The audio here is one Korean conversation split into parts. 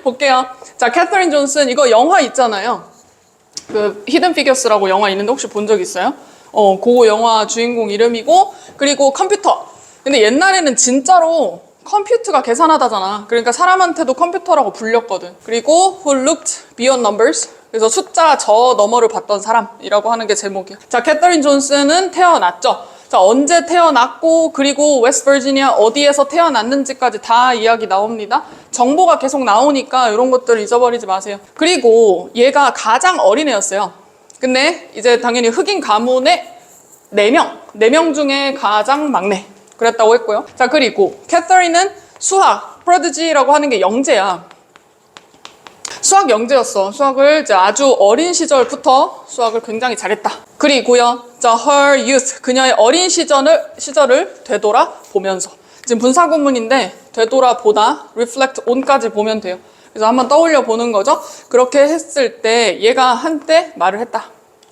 볼게요. 자, 캐서린 존슨 이거 영화 있잖아요. 그 히든 피겨스라고 영화 있는데 혹시 본 적 있어요? 그거 영화 주인공 이름이고, 그리고 컴퓨터. 근데 옛날에는 진짜로 컴퓨터가 계산하다잖아. 그러니까 사람한테도 컴퓨터라고 불렸거든. 그리고 who looked beyond numbers. 그래서 숫자 저 너머를 봤던 사람이라고 하는 게 제목이야. 자, 캐서린 존슨은 태어났죠. 자, 언제 태어났고, 그리고 웨스트 버지니아 어디에서 태어났는지까지 다 이야기 나옵니다. 정보가 계속 나오니까 이런 것들 잊어버리지 마세요. 그리고 얘가 가장 어린 애였어요. 근데 이제 당연히 흑인 가문의 4명 중에 가장 막내. 그랬다고 했고요. 자, 그리고 캐서린은 수학, 프로디지라고 하는 게 영재야. 수학 영재였어. 수학을 이제 아주 어린 시절부터 수학을 굉장히 잘했다. 그리고요, 자, her youth, 그녀의 어린 시절을 되돌아 보면서. 지금 분사구문인데 되돌아보다, reflect on까지 보면 돼요. 그래서 한번 떠올려 보는 거죠. 그렇게 했을 때 얘가 한때 말을 했다.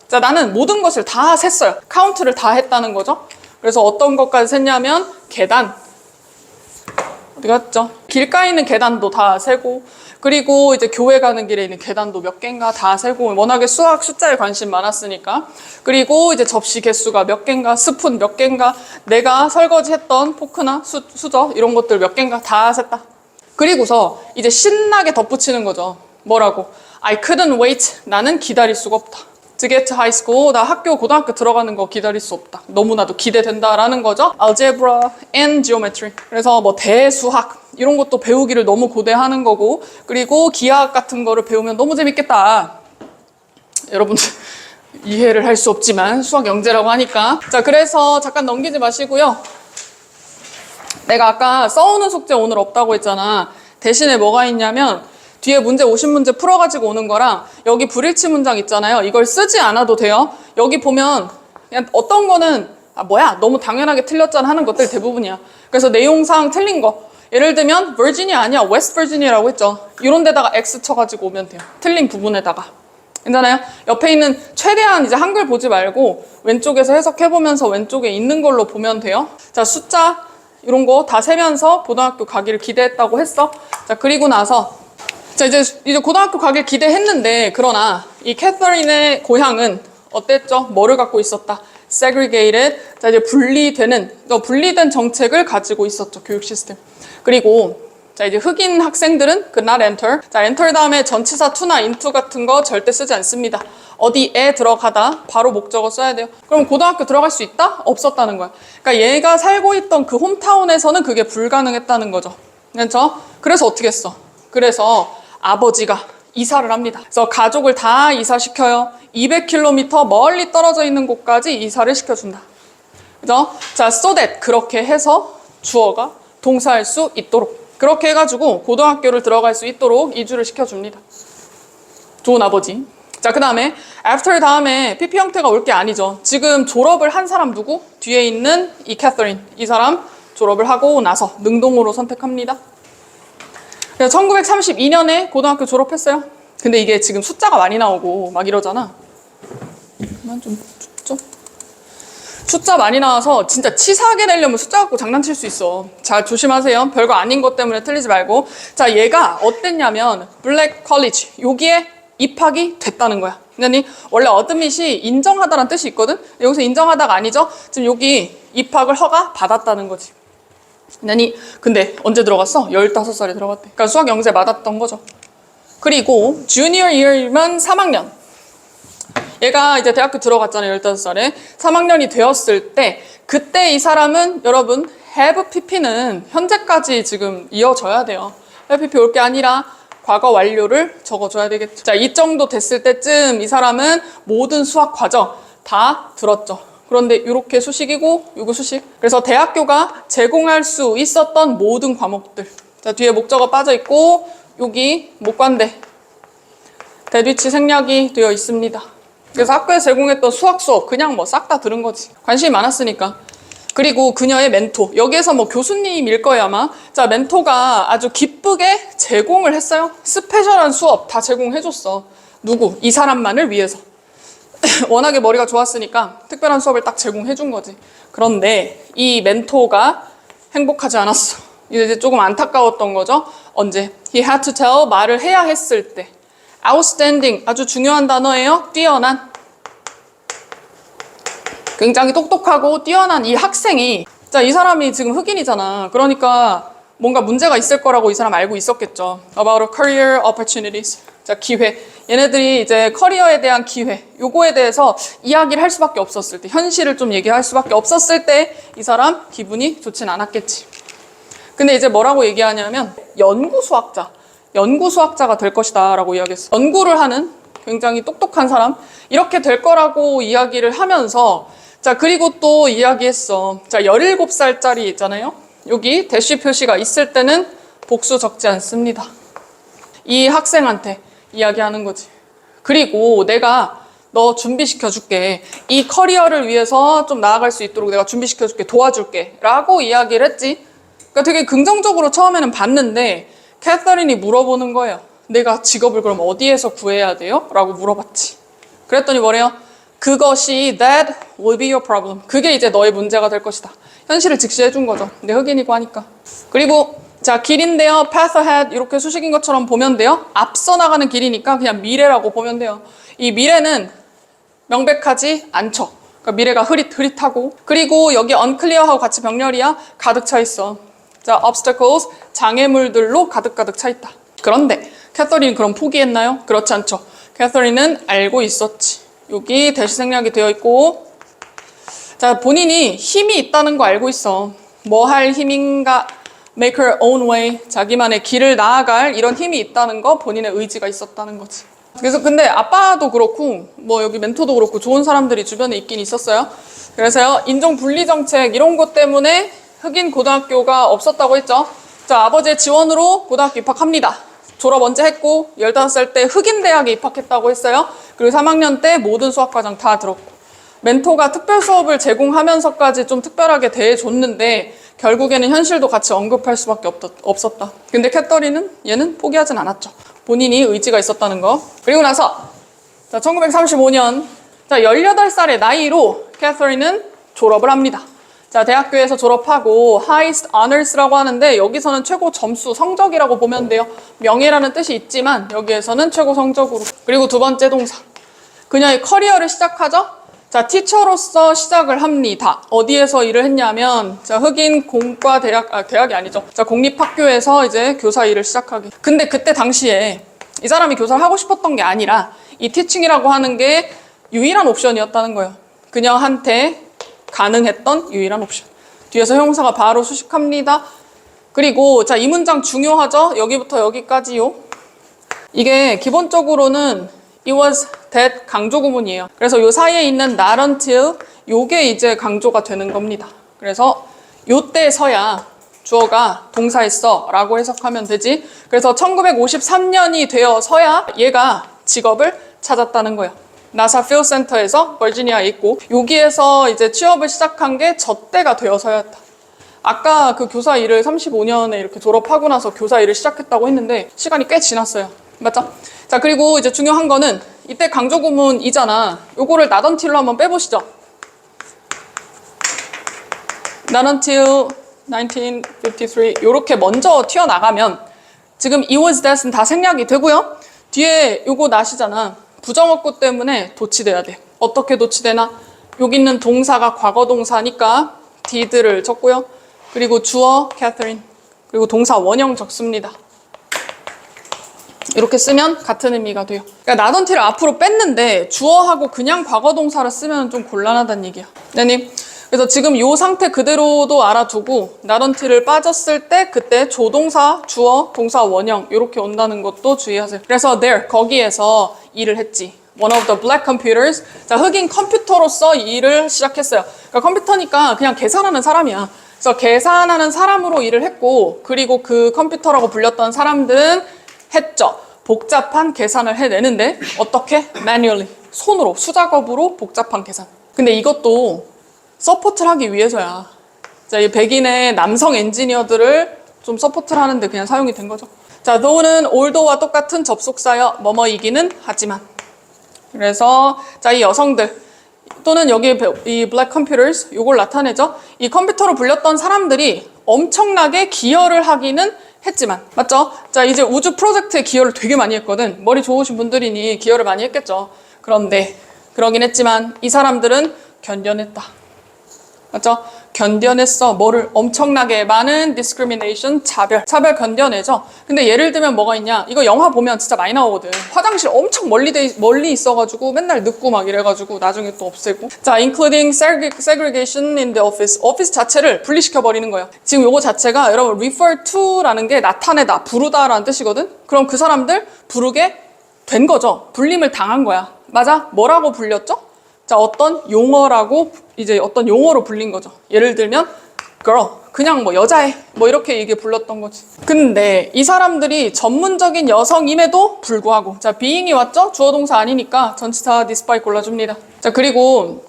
자, 나는 모든 것을 다 셌어요. 카운트를 다 했다는 거죠. 그래서 어떤 것까지 셌냐면 계단. 어디 갔죠? 길가에 있는 계단도 다 세고, 그리고 이제 교회 가는 길에 있는 계단도 몇 개인가 다 세고, 워낙에 수학 숫자에 관심 많았으니까. 그리고 이제 접시 개수가 몇 개인가, 스푼 몇 개인가, 내가 설거지했던 포크나 수저 이런 것들 몇 개인가 다 셌다. 그리고서 이제 신나게 덧붙이는 거죠. 뭐라고? I couldn't wait. 나는 기다릴 수가 없다. To get to high school. 나 고등학교 들어가는 거 기다릴 수 없다. 너무나도 기대된다라는 거죠. Algebra and geometry. 그래서 뭐 대수학 이런 것도 배우기를 너무 고대하는 거고, 그리고 기하학 같은 거를 배우면 너무 재밌겠다. 여러분들 이해를 할 수 없지만 수학 영재라고 하니까. 자, 그래서 잠깐 넘기지 마시고요. 내가 아까 써오는 숙제 오늘 없다고 했잖아. 대신에 뭐가 있냐면 뒤에 문제 50문제 풀어가지고 오는 거랑 여기 불일치 문장 있잖아요. 이걸 쓰지 않아도 돼요. 여기 보면 그냥 어떤 거는 뭐야 너무 당연하게 틀렸잖아 하는 것들 대부분이야. 그래서 내용상 틀린 거, 예를 들면 버지니아 아니야 웨스트 버지니아라고 했죠. 이런 데다가 X 쳐가지고 오면 돼요. 틀린 부분에다가. 괜찮아요? 옆에 있는 최대한 이제 한글 보지 말고 왼쪽에서 해석해보면서 왼쪽에 있는 걸로 보면 돼요. 자, 숫자 이런 거 다 세면서 고등학교 가기를 기대했다고 했어. 자, 그리고 나서 자, 이제 고등학교 가길 기대했는데, 그러나 이 캐서린의 고향은 어땠죠? 뭐를 갖고 있었다? segregated. 자, 이제 분리된 정책을 가지고 있었죠. 교육 시스템. 그리고 자, 이제 흑인 학생들은 그 not enter. 자, enter 다음에 전치사 to나 into 같은 거 절대 쓰지 않습니다. 어디에 들어가다 바로 목적어 써야 돼요. 그럼 고등학교 들어갈 수 있다? 없었다는 거야. 그러니까 얘가 살고 있던 그 홈타운에서는 그게 불가능했다는 거죠. 그렇죠? 그래서 어떻게 했어? 그래서 아버지가 이사를 합니다. 그래서 가족을 다 이사시켜요. 200km 멀리 떨어져 있는 곳까지 이사를 시켜준다. 그죠? 자, so that 그렇게 해서 주어가 동사할 수 있도록, 그렇게 해가지고 고등학교를 들어갈 수 있도록 이주를 시켜줍니다. 좋은 아버지. 자, 그 다음에 after 다음에 PP 형태가 올 게 아니죠. 지금 졸업을 한 사람 누구? 뒤에 있는 이 캐서린. 이 사람 졸업을 하고 나서 능동으로 선택합니다. 1932년에 고등학교 졸업했어요. 근데 이게 지금 숫자가 많이 나오고 막 이러잖아. 그만 좀 춥죠? 숫자 많이 나와서 진짜 치사하게 내려면 숫자 갖고 장난칠 수 있어. 자, 조심하세요. 별거 아닌 것 때문에 틀리지 말고. 자, 얘가 어땠냐면 블랙 컬리지 여기에 입학이 됐다는 거야. 그러니 원래 어드밋이 인정하다라는 뜻이 있거든. 여기서 인정하다가 아니죠. 지금 여기 입학을 허가 받았다는 거지. 근데 언제 들어갔어? 15살에 들어갔대. 그러니까 수학 영재 맞았던 거죠. 그리고 주니어 이어면 3학년. 얘가 이제 대학교 들어갔잖아요. 15살에. 3학년이 되었을 때 그때 이 사람은 여러분 have pp는 현재까지 지금 이어져야 돼요. have pp 올 게 아니라 과거 완료를 적어줘야 되겠죠. 자, 이 정도 됐을 때쯤 이 사람은 모든 수학 과정 다 들었죠. 그런데 이렇게 수식이고 이거 수식. 그래서 대학교가 제공할 수 있었던 모든 과목들. 자, 뒤에 목적어 빠져 있고 여기 목관대 대뒤치 생략이 되어 있습니다. 그래서 학교에 제공했던 수학 수업 그냥 뭐 싹 다 들은 거지. 관심이 많았으니까. 그리고 그녀의 멘토. 여기에서 뭐 교수님일 거예요 아마. 자, 멘토가 아주 기쁘게 제공을 했어요. 스페셜한 수업 다 제공해줬어. 누구? 이 사람만을 위해서. 워낙에 머리가 좋았으니까 특별한 수업을 딱 제공해 준 거지. 그런데 이 멘토가 행복하지 않았어. 이제 조금 안타까웠던 거죠. 언제? He had to tell, 말을 해야 했을 때. Outstanding, 아주 중요한 단어예요. 뛰어난. 굉장히 똑똑하고 뛰어난 이 학생이, 자, 이 사람이 지금 흑인이잖아. 그러니까 뭔가 문제가 있을 거라고 이 사람 알고 있었겠죠. About career opportunities. 자, 기회. 얘네들이 이제 커리어에 대한 기회. 요거에 대해서 이야기를 할 수밖에 없었을 때, 현실을 좀 얘기할 수밖에 없었을 때 이 사람 기분이 좋진 않았겠지. 근데 이제 뭐라고 얘기하냐면 연구수학자가 될 것이다 라고 이야기했어. 연구를 하는 굉장히 똑똑한 사람, 이렇게 될 거라고 이야기를 하면서, 자, 그리고 또 이야기했어. 자, 17살짜리 있잖아요. 여기 대쉬 표시가 있을 때는 복수 적지 않습니다. 이 학생한테 이야기하는 거지. 그리고 내가 너 준비시켜 줄게. 이 커리어를 위해서 좀 나아갈 수 있도록 내가 준비시켜 줄게. 도와줄게. 라고 이야기를 했지. 그러니까 되게 긍정적으로 처음에는 봤는데 캐서린이 물어보는 거예요. 내가 직업을 그럼 어디에서 구해야 돼요? 라고 물어봤지. 그랬더니 뭐래요? 그것이 that will be your problem. 그게 이제 너의 문제가 될 것이다. 현실을 직시해 준 거죠. 내 흑인이고 하니까. 그리고 자, 길인데요. path ahead 이렇게 수식인 것처럼 보면 돼요. 앞서 나가는 길이니까 그냥 미래라고 보면 돼요. 이 미래는 명백하지 않죠. 그러니까 미래가 흐릿흐릿하고, 그리고 여기 unclear하고 같이 병렬이야. 가득 차 있어. 자, obstacles 장애물들로 가득가득 차 있다. 그런데 캐서린이 그럼 포기했나요? 그렇지 않죠. 캐서린은 알고 있었지. 여기 대시 생략이 되어 있고, 자, 본인이 힘이 있다는 거 알고 있어. 뭐 할 힘인가? Make her own way. 자기만의 길을 나아갈 이런 힘이 있다는 거, 본인의 의지가 있었다는 거지. 그래서 근데 아빠도 그렇고 뭐 여기 멘토도 그렇고 좋은 사람들이 주변에 있긴 있었어요. 그래서요, 인종 분리 정책 이런 것 때문에 흑인 고등학교가 없었다고 했죠. 자, 아버지의 지원으로 고등학교 입학합니다. 졸업 언제 했고 15살 때 흑인 대학에 입학했다고 했어요. 그리고 3학년 때 모든 수학과정 다 들었고, 멘토가 특별 수업을 제공하면서까지 좀 특별하게 대해줬는데 결국에는 현실도 같이 언급할 수밖에 없었다. 근데 캐서린은 얘는 포기하진 않았죠. 본인이 의지가 있었다는 거. 그리고 나서 자, 1935년 자, 18살의 나이로 캐서린은 졸업을 합니다. 자, 대학교에서 졸업하고 highest honors라고 하는데 여기서는 최고 점수, 성적이라고 보면 돼요. 명예라는 뜻이 있지만 여기에서는 최고 성적으로. 그리고 두 번째 동사. 그녀의 커리어를 시작하죠. 자, 티처로서 시작을 합니다. 어디에서 일을 했냐면, 자, 흑인 공과 대학이 아니죠. 자, 공립학교에서 이제 교사 일을 시작하기. 근데 그때 당시에 이 사람이 교사를 하고 싶었던 게 아니라 이 티칭이라고 하는 게 유일한 옵션이었다는 거예요. 그녀한테 가능했던 유일한 옵션. 뒤에서 형용사가 바로 수식합니다. 그리고 자, 이 문장 중요하죠? 여기부터 여기까지요. 이게 기본적으로는 it was that 강조 구문이에요. 그래서 요 사이에 있는 not until 요게 이제 강조가 되는 겁니다. 그래서 요때서야 주어가 동사했어 라고 해석하면 되지. 그래서 1953년이 되어서야 얘가 직업을 찾았다는 거예요. 나사 필 센터에서 버지니아에 있고, 여기에서 이제 취업을 시작한 게 저 때가 되어서였다. 아까 그 교사 일을 35년에 이렇게 졸업하고 나서 교사 일을 시작했다고 했는데 시간이 꽤 지났어요. 맞죠? 자, 그리고 이제 중요한 거는 이때 강조 구문이잖아. 요거를 not until로 한번 빼보시죠. not until 1953 요렇게 먼저 튀어나가면 지금 it was that은 다 생략이 되고요. 뒤에 요거 not이잖아. 부정어구 때문에 도치돼야 돼. 어떻게 도치되나? 여기 있는 동사가 과거 동사니까 did를 적고요. 그리고 주어 Catherine, 그리고 동사 원형 적습니다. 이렇게 쓰면 같은 의미가 돼요. 그러니까 not until을 앞으로 뺐는데 주어하고 그냥 과거 동사를 쓰면 좀 곤란하다는 얘기야. 네님. 그래서 지금 이 상태 그대로도 알아두고 not until을 빠졌을 때 그때 조동사, 주어, 동사 원형 이렇게 온다는 것도 주의하세요. 그래서 there, 거기에서 일을 했지. One of the black computers. 자, 흑인 컴퓨터로서 일을 시작했어요. 그러니까 컴퓨터니까 그냥 계산하는 사람이야. 그래서 계산하는 사람으로 일을 했고, 그리고 그 컴퓨터라고 불렸던 사람들은 했죠. 복잡한 계산을 해내는데 어떻게? manually. 손으로, 수작업으로 복잡한 계산. 근데 이것도 서포트를 하기 위해서야. 자, 이 백인의 남성 엔지니어들을 좀 서포트를 하는데 그냥 사용이 된 거죠. 자, though는 although와 똑같은 접속사여 뭐뭐이기는 하지만. 그래서 자, 이 여성들 또는 여기 이 black computers 요걸 나타내죠. 이 컴퓨터로 불렸던 사람들이 엄청나게 기여를 하기는 했지만 맞죠? 자 이제 우주 프로젝트에 기여를 되게 많이 했거든. 머리 좋으신 분들이니 기여를 많이 했겠죠. 그런데 그러긴 했지만 이 사람들은 견뎌냈다. 맞죠? 견뎌냈어. 뭐를? 엄청나게 많은 discrimination, 차별 견뎌내죠. 근데 예를 들면 뭐가 있냐? 이거 영화 보면 진짜 많이 나오거든. 화장실 엄청 멀리 있어가지고 맨날 늦고 막 이래가지고 나중에 또 없애고. 자, including segregation in the office. 오피스 자체를 분리시켜버리는 거예요. 지금 요거 자체가 여러분 refer to라는 게 나타내다, 부르다라는 뜻이거든. 그럼 그 사람들 부르게 된 거죠. 불림을 당한 거야. 맞아? 뭐라고 불렸죠? 자, 어떤 용어라고 이제 어떤 용어로 불린 거죠. 예를 들면 girl, 그냥 뭐 여자애 뭐 이렇게 이게 불렀던 거지. 근데 이 사람들이 전문적인 여성임에도 불구하고 자, being이 왔죠? 주어 동사 아니니까 전치사 despite 골라줍니다. 자, 그리고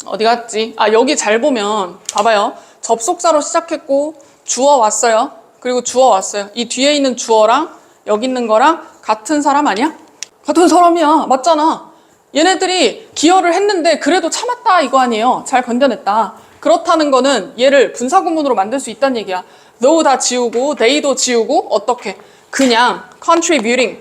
어디 갔지? 아, 여기 잘 보면 봐봐요. 접속사로 시작했고 주어 왔어요. 그리고 주어 왔어요. 이 뒤에 있는 주어랑 여기 있는 거랑 같은 사람 아니야? 같은 사람이야. 맞잖아. 얘네들이 기여를 했는데 그래도 참았다 이거 아니에요. 잘 견뎌냈다. 그렇다는 거는 얘를 분사구문으로 만들 수 있다는 얘기야. though 다 지우고 they도 지우고 어떻게? 그냥 contributing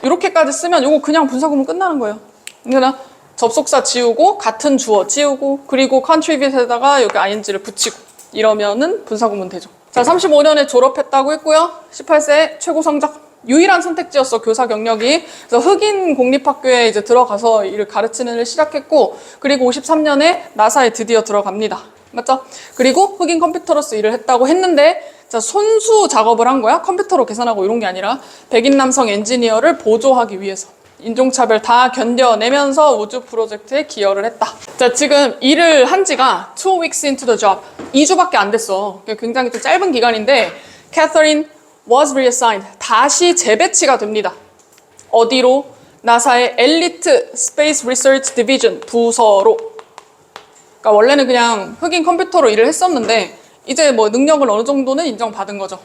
이렇게까지 쓰면 이거 그냥 분사구문 끝나는 거예요. 그러니까 접속사 지우고 같은 주어 지우고 그리고 contribute에다가 여기 ing를 붙이고 이러면은 분사구문 되죠. 자, 35년에 졸업했다고 했고요. 18세 최고 성적. 유일한 선택지였어, 교사 경력이. 그래서 흑인 공립학교에 이제 들어가서 일을 가르치는 일을 시작했고, 그리고 53년에 나사에 드디어 들어갑니다. 맞죠? 그리고 흑인 컴퓨터로서 일을 했다고 했는데, 자, 손수 작업을 한 거야? 컴퓨터로 계산하고 이런 게 아니라, 백인 남성 엔지니어를 보조하기 위해서. 인종차별 다 견뎌내면서 우주 프로젝트에 기여를 했다. 자, 지금 일을 한 지가 2 weeks into the job. 2주밖에 안 됐어. 굉장히 좀 짧은 기간인데, 캐서린 was reassigned. 다시 재배치가 됩니다. 어디로? 나사의 엘리트 스페이스 리서치 디비전 부서로. 그러니까 원래는 그냥 흑인 컴퓨터로 일을 했었는데 이제 뭐 능력을 어느 정도는 인정받은 거죠.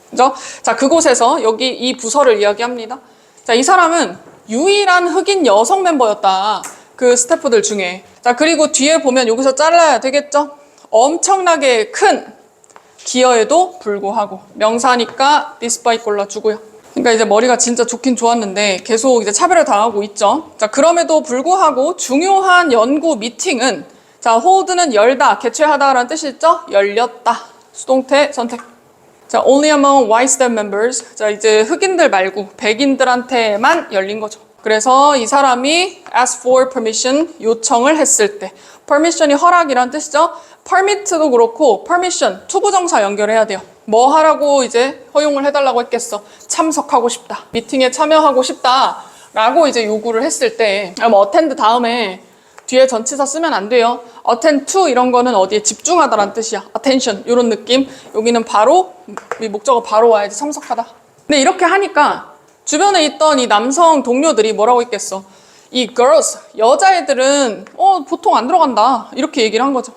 그죠? 자, 그곳에서 여기 이 부서를 이야기합니다. 자, 이 사람은 유일한 흑인 여성 멤버였다. 그 스태프들 중에. 자, 그리고 뒤에 보면 여기서 잘라야 되겠죠? 엄청나게 큰 기여에도 불구하고 명사니까 despite 골라주고요. 그러니까 이제 머리가 진짜 좋긴 좋았는데 계속 이제 차별을 당하고 있죠. 자, 그럼에도 불구하고 중요한 연구 미팅은 자, hold는 열다, 개최하다라는 뜻이 있죠? 열렸다. 수동태 선택. 자, only among white staff members. 자, 이제 흑인들 말고 백인들한테만 열린 거죠. 그래서 이 사람이 ask for permission 요청을 했을 때 permission이 허락이란 뜻이죠. permit도 그렇고 permission 투부정사 연결해야 돼요. 뭐 하라고 이제 허용을 해달라고 했겠어. 참석하고 싶다. 미팅에 참여하고 싶다. 라고 이제 요구를 했을 때 뭐 attend 다음에 뒤에 전치사 쓰면 안 돼요. attend to 이런 거는 어디에 집중하다라는 뜻이야. attention 이런 느낌. 여기는 바로 이 목적어 바로 와야지 참석하다. 근데 이렇게 하니까 주변에 있던 이 남성 동료들이 뭐라고 했겠어. 이 girls, 여자애들은 보통 안 들어간다. 이렇게 얘기를 한 거죠.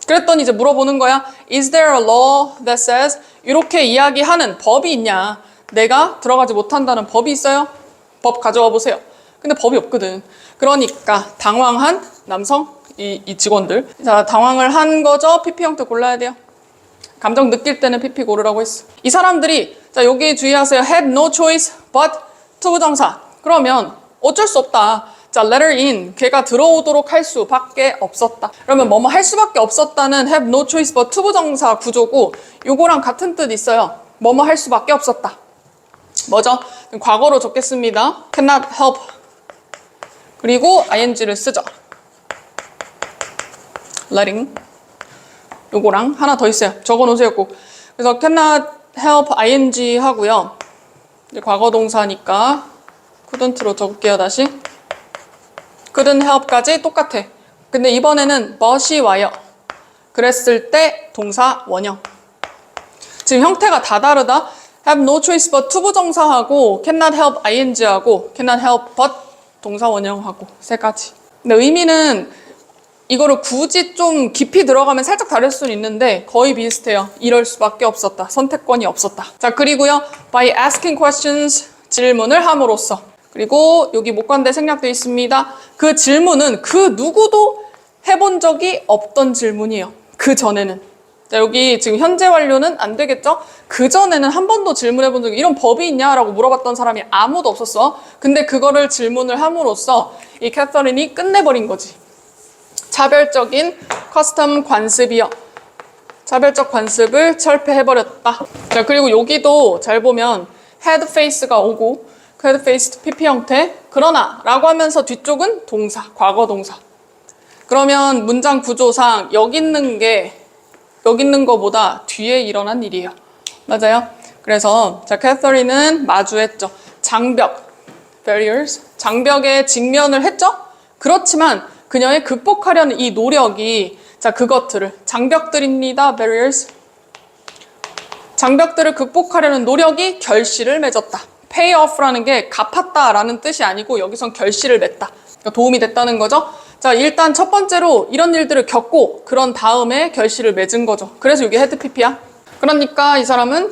그랬더니 이제 물어보는 거야. Is there a law that says? 이렇게 이야기하는 법이 있냐. 내가 들어가지 못한다는 법이 있어요? 법 가져와 보세요. 근데 법이 없거든. 그러니까 당황한 남성, 이 직원들. 자, 당황을 한 거죠. PP 형태 골라야 돼요. 감정 느낄 때는 PP 고르라고 했어. 이 사람들이 자, 여기 주의하세요. had no choice but 투부정사. 그러면 어쩔 수 없다. 자, letter in. 걔가 들어오도록 할 수밖에 없었다. 그러면 뭐뭐 할 수밖에 없었다는 have no choice but 투부정사 구조고 요거랑 같은 뜻 있어요. 뭐뭐 할 수밖에 없었다. 뭐죠? 과거로 적겠습니다. cannot help. 그리고 ing를 쓰죠. letting. 요거랑 하나 더 있어요. 적어놓으세요 꼭. 그래서 cannot help ing 하고요. 이제 과거 동사니까 couldn't로 적을게요. 다시. couldn't help까지 똑같아. 근데 이번에는 but이 와요. 그랬을 때 동사 원형. 지금 형태가 다 다르다. have no choice but 투부정사하고 cannot help ing하고 cannot help but 동사 원형하고 세 가지. 근데 의미는 이거를 굳이 좀 깊이 들어가면 살짝 다를 수는 있는데 거의 비슷해요. 이럴 수밖에 없었다. 선택권이 없었다. 자, 그리고요. by asking questions 질문을 함으로써 그리고 여기 목관대 생략되어 있습니다. 그 질문은 그 누구도 해본 적이 없던 질문이에요. 그 전에는. 자, 여기 지금 현재 완료는 안 되겠죠? 그전에는 한 번도 질문해 본 적이 이런 법이 있냐라고 물어봤던 사람이 아무도 없었어. 근데 그거를 질문을 함으로써 이 캐서린이 끝내버린 거지. 차별적인 커스텀 관습이요. 차별적 관습을 철폐해버렸다. 자, 그리고 여기도 잘 보면 헤드 페이스가 오고 헤드 페이스 PP 형태. 그러나 라고 하면서 뒤쪽은 동사, 과거 동사. 그러면 문장 구조상 여기 있는 거보다 뒤에 일어난 일이에요. 맞아요? 그래서 자, 캐서린은 마주했죠. 장벽, barriers, 장벽에 직면을 했죠. 그렇지만 그녀의 극복하려는 이 노력이 자, 그것들을 장벽들입니다. barriers. 장벽들을 극복하려는 노력이 결실을 맺었다. pay off라는 게 갚았다라는 뜻이 아니고 여기선 결실을 맺다. 그러니까 도움이 됐다는 거죠. 자, 일단 첫 번째로 이런 일들을 겪고 그런 다음에 결실을 맺은 거죠. 그래서 이게 헤드 PP야. 그러니까 이 사람은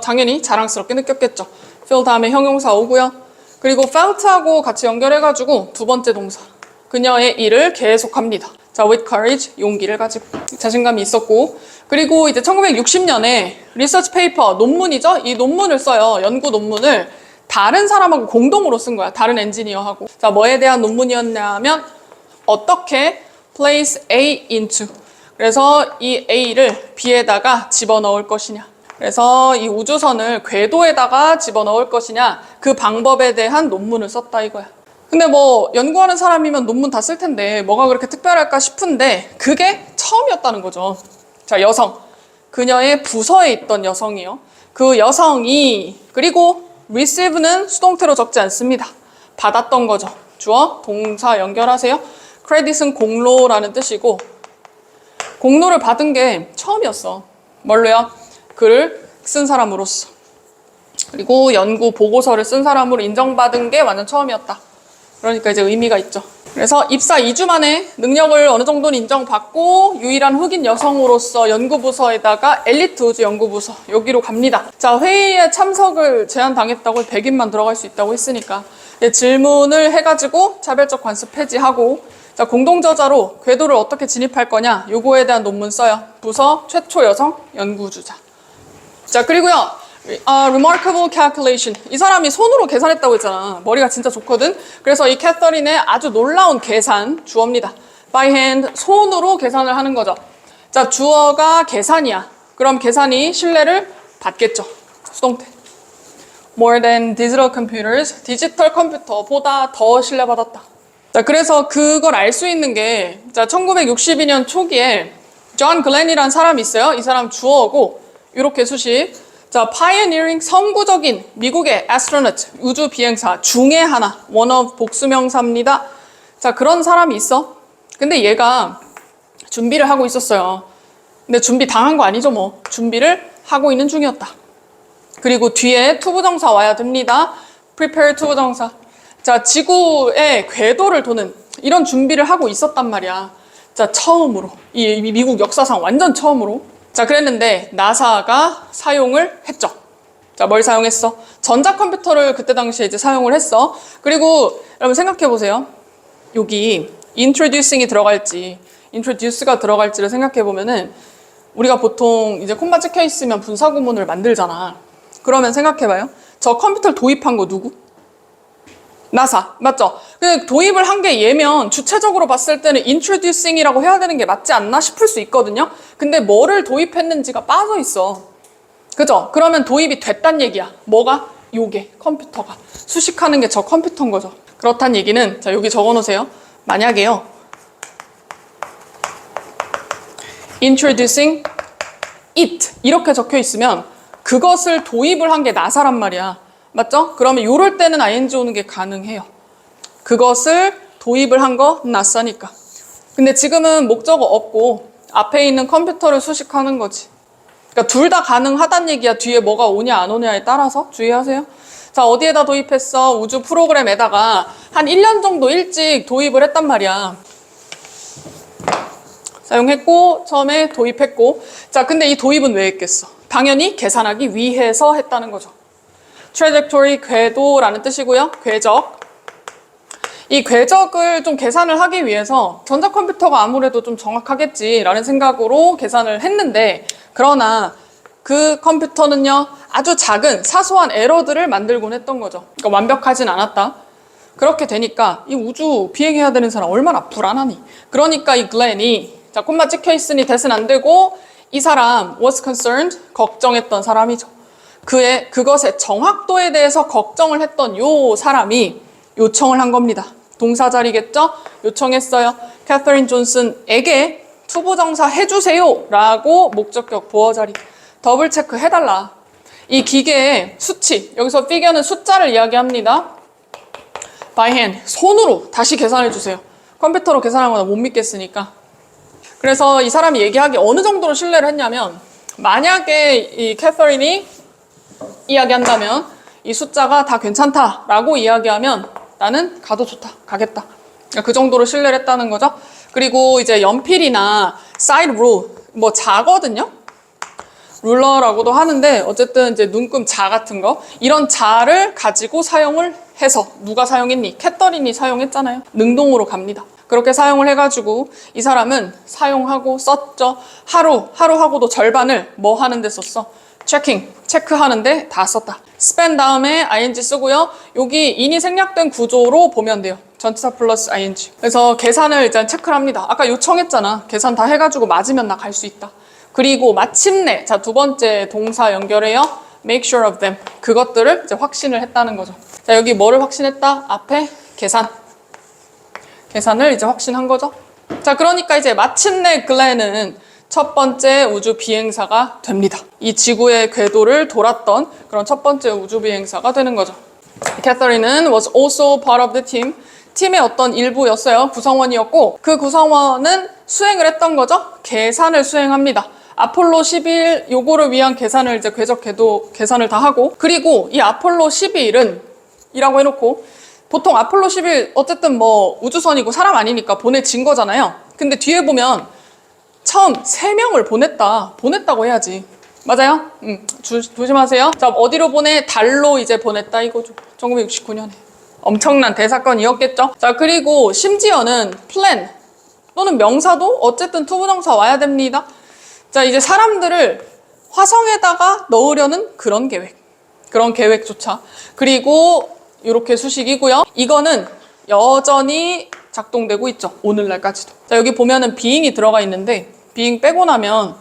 당연히 자랑스럽게 느꼈겠죠. feel 다음에 형용사 오고요. 그리고 felt하고 같이 연결해가지고 두 번째 동사. 그녀의 일을 계속합니다. 자, with courage, 용기를 가지고 자신감이 있었고, 그리고 이제 1960년에 리서치 페이퍼, 논문이죠? 이 논문을 써요. 연구 논문을 다른 사람하고 공동으로 쓴 거야. 다른 엔지니어하고. 자, 뭐에 대한 논문이었냐면 어떻게 place A into. 그래서 이 A를 B에다가 집어넣을 것이냐. 그래서 이 우주선을 궤도에다가 집어넣을 것이냐. 그 방법에 대한 논문을 썼다 이거야. 근데 뭐 연구하는 사람이면 논문 다 쓸 텐데 뭐가 그렇게 특별할까 싶은데 그게 처음이었다는 거죠. 자, 여성. 그녀의 부서에 있던 여성이요. 그 여성이 그리고 receive는 수동태로 적지 않습니다. 받았던 거죠. 주어, 동사 연결하세요. credit은 공로라는 뜻이고 공로를 받은 게 처음이었어. 뭘로요? 글을 쓴 사람으로서. 그리고 연구 보고서를 쓴 사람으로 인정받은 게 완전 처음이었다. 그러니까 이제 의미가 있죠. 그래서 입사 2주 만에 능력을 어느 정도는 인정받고 유일한 흑인 여성으로서 연구부서에다가 엘리트 우주 연구부서 여기로 갑니다. 자, 회의에 참석을 제한당했다고 100인만 들어갈 수 있다고 했으니까 질문을 해가지고 차별적 관습 폐지하고 자, 공동저자로 궤도를 어떻게 진입할 거냐 요거에 대한 논문 써요. 부서 최초 여성 연구주자. 자, 그리고요. remarkable calculation. 이 사람이 손으로 계산했다고 했잖아. 머리가 진짜 좋거든. 그래서 이 캐서린의 아주 놀라운 계산 주어입니다. by hand, 손으로 계산을 하는 거죠. 자, 주어가 계산이야. 그럼 계산이 신뢰를 받겠죠. 수동태. more than digital computers. 디지털 컴퓨터보다 더 신뢰받았다. 자, 그래서 그걸 알 수 있는 게 자, 1962년 초기에 존 글렌이라는 사람이 있어요. 이 사람 주어고 이렇게 수식. 자, pioneering 선구적인 미국의 astronaut 우주 비행사 중에 하나 one of 복수명사입니다. 자, 그런 사람이 있어. 근데 얘가 준비를 하고 있었어요. 근데 준비 당한 거 아니죠, 뭐. 준비를 하고 있는 중이었다. 그리고 뒤에 투부정사 와야 됩니다. prepare 투부정사. 자, 지구의 궤도를 도는 이런 준비를 하고 있었단 말이야. 자, 처음으로 이 미국 역사상 완전 처음으로. 자, 그랬는데 나사가 사용을 했죠. 자, 뭘 사용했어? 전자컴퓨터를 그때 당시에 이제 사용을 했어. 그리고 여러분 생각해 보세요. 여기 introducing이 들어갈지 introduce가 들어갈지를 생각해 보면은 우리가 보통 이제 콤마 찍혀 있으면 분사 구문을 만들잖아. 그러면 생각해 봐요. 저 컴퓨터를 도입한 거 누구? 나사. 맞죠? 근데 도입을 한 게 얘면 주체적으로 봤을 때는 introducing이라고 해야 되는 게 맞지 않나 싶을 수 있거든요. 근데 뭐를 도입했는지가 빠져 있어. 그죠? 그러면 도입이 됐단 얘기야. 뭐가? 요게 컴퓨터가. 수식하는 게 저 컴퓨터인 거죠. 그렇단 얘기는 자, 여기 적어 놓으세요. 만약에요. introducing it 이렇게 적혀 있으면 그것을 도입을 한 게 나사란 말이야. 맞죠? 그러면 요럴 때는 ing 오는 게 가능해요. 그것을 도입을 한 거 나사니까. 근데 지금은 목적어 없고 앞에 있는 컴퓨터를 수식하는 거지. 그러니까 둘 다 가능하단 얘기야. 뒤에 뭐가 오냐 안 오냐에 따라서 주의하세요. 자, 어디에다 도입했어? 우주 프로그램에다가 한 1년 정도 일찍 도입을 했단 말이야. 사용했고 처음에 도입했고 자, 근데 이 도입은 왜 했겠어? 당연히 계산하기 위해서 했다는 거죠. trajectory, 궤도라는 뜻이고요. 궤적. 이 궤적을 좀 계산을 하기 위해서 전자컴퓨터가 아무래도 좀 정확하겠지라는 생각으로 계산을 했는데, 그러나 그 컴퓨터는요, 아주 작은 사소한 에러들을 만들곤 했던 거죠. 그러니까 완벽하진 않았다. 그렇게 되니까 이 우주 비행해야 되는 사람 얼마나 불안하니. 그러니까 이 글렌이, 자, 콤마 찍혀 있으니 대은 안 되고, 이 사람 was concerned, 걱정했던 사람이죠. 그것의 정확도에 대해서 걱정을 했던 요 사람이 요청을 한 겁니다. 동사 자리겠죠? 요청했어요. 캐서린 존슨에게 투부정사 해주세요 라고 목적격 보어 자리 더블 체크 해달라. 이 기계의 수치, 여기서 figure는 숫자를 이야기합니다. by hand, 손으로 다시 계산해주세요. 컴퓨터로 계산하는 거나 못 믿겠으니까. 그래서 이 사람이 얘기하기 어느 정도로 신뢰를 했냐면, 만약에 이 캐서린이 이야기한다면 이 숫자가 다 괜찮다라고 이야기하면 나는 가도 좋다, 가겠다. 그 정도로 신뢰를 했다는 거죠. 그리고 이제 연필이나 사이드 룰, 뭐 자거든요. 룰러라고도 하는데 어쨌든 이제 눈금 자 같은 거, 이런 자를 가지고 사용을 해서, 누가 사용했니? 캐서린이 사용했잖아요. 능동으로 갑니다. 그렇게 사용을 해가지고 이 사람은 사용하고 썼죠. 하루하고도 절반을 뭐 하는데 썼어? 체크하는데 다 썼다. spend 다음에 ing 쓰고요. 여기 인이 생략된 구조로 보면 돼요. 전치사 플러스 ing. 그래서 계산을 일단 체크를 합니다. 아까 요청했잖아. 계산 다 해가지고 맞으면 나 갈 수 있다. 그리고 마침내, 자, 두 번째 동사 연결해요. make sure of them. 그것들을 이제 확신을 했다는 거죠. 자, 여기 뭐를 확신했다? 앞에 계산을 이제 확신한 거죠. 자, 그러니까 이제 마침내 글렌은 첫 번째 우주 비행사가 됩니다. 이 지구의 궤도를 돌았던 그런 첫 번째 우주 비행사가 되는 거죠. 캐서린은 was also part of the team. 팀의 어떤 일부였어요. 구성원이었고, 그 구성원은 수행을 했던 거죠. 계산을 수행합니다. 아폴로 11 요거를 위한 계산을 이제 궤적 궤도 계산을 다 하고, 그리고 이 아폴로 11은 이라고 해놓고, 보통 아폴로 11 어쨌든 뭐 우주선이고 사람 아니니까 보내진 거잖아요. 근데 뒤에 보면 처음 3명을 보냈다고 해야지. 맞아요? 조심하세요. 자, 어디로 보내? 달로 이제 보냈다 이거죠. 1969년에. 엄청난 대사건이었겠죠. 자, 그리고 심지어는 플랜 또는 명사도 어쨌든 투부정사 와야 됩니다. 자, 이제 사람들을 화성에다가 넣으려는 그런 계획조차. 그리고 이렇게 수식이고요. 이거는 여전히 작동되고 있죠. 오늘날까지도. 자, 여기 보면은 being이 들어가 있는데, being 빼고 나면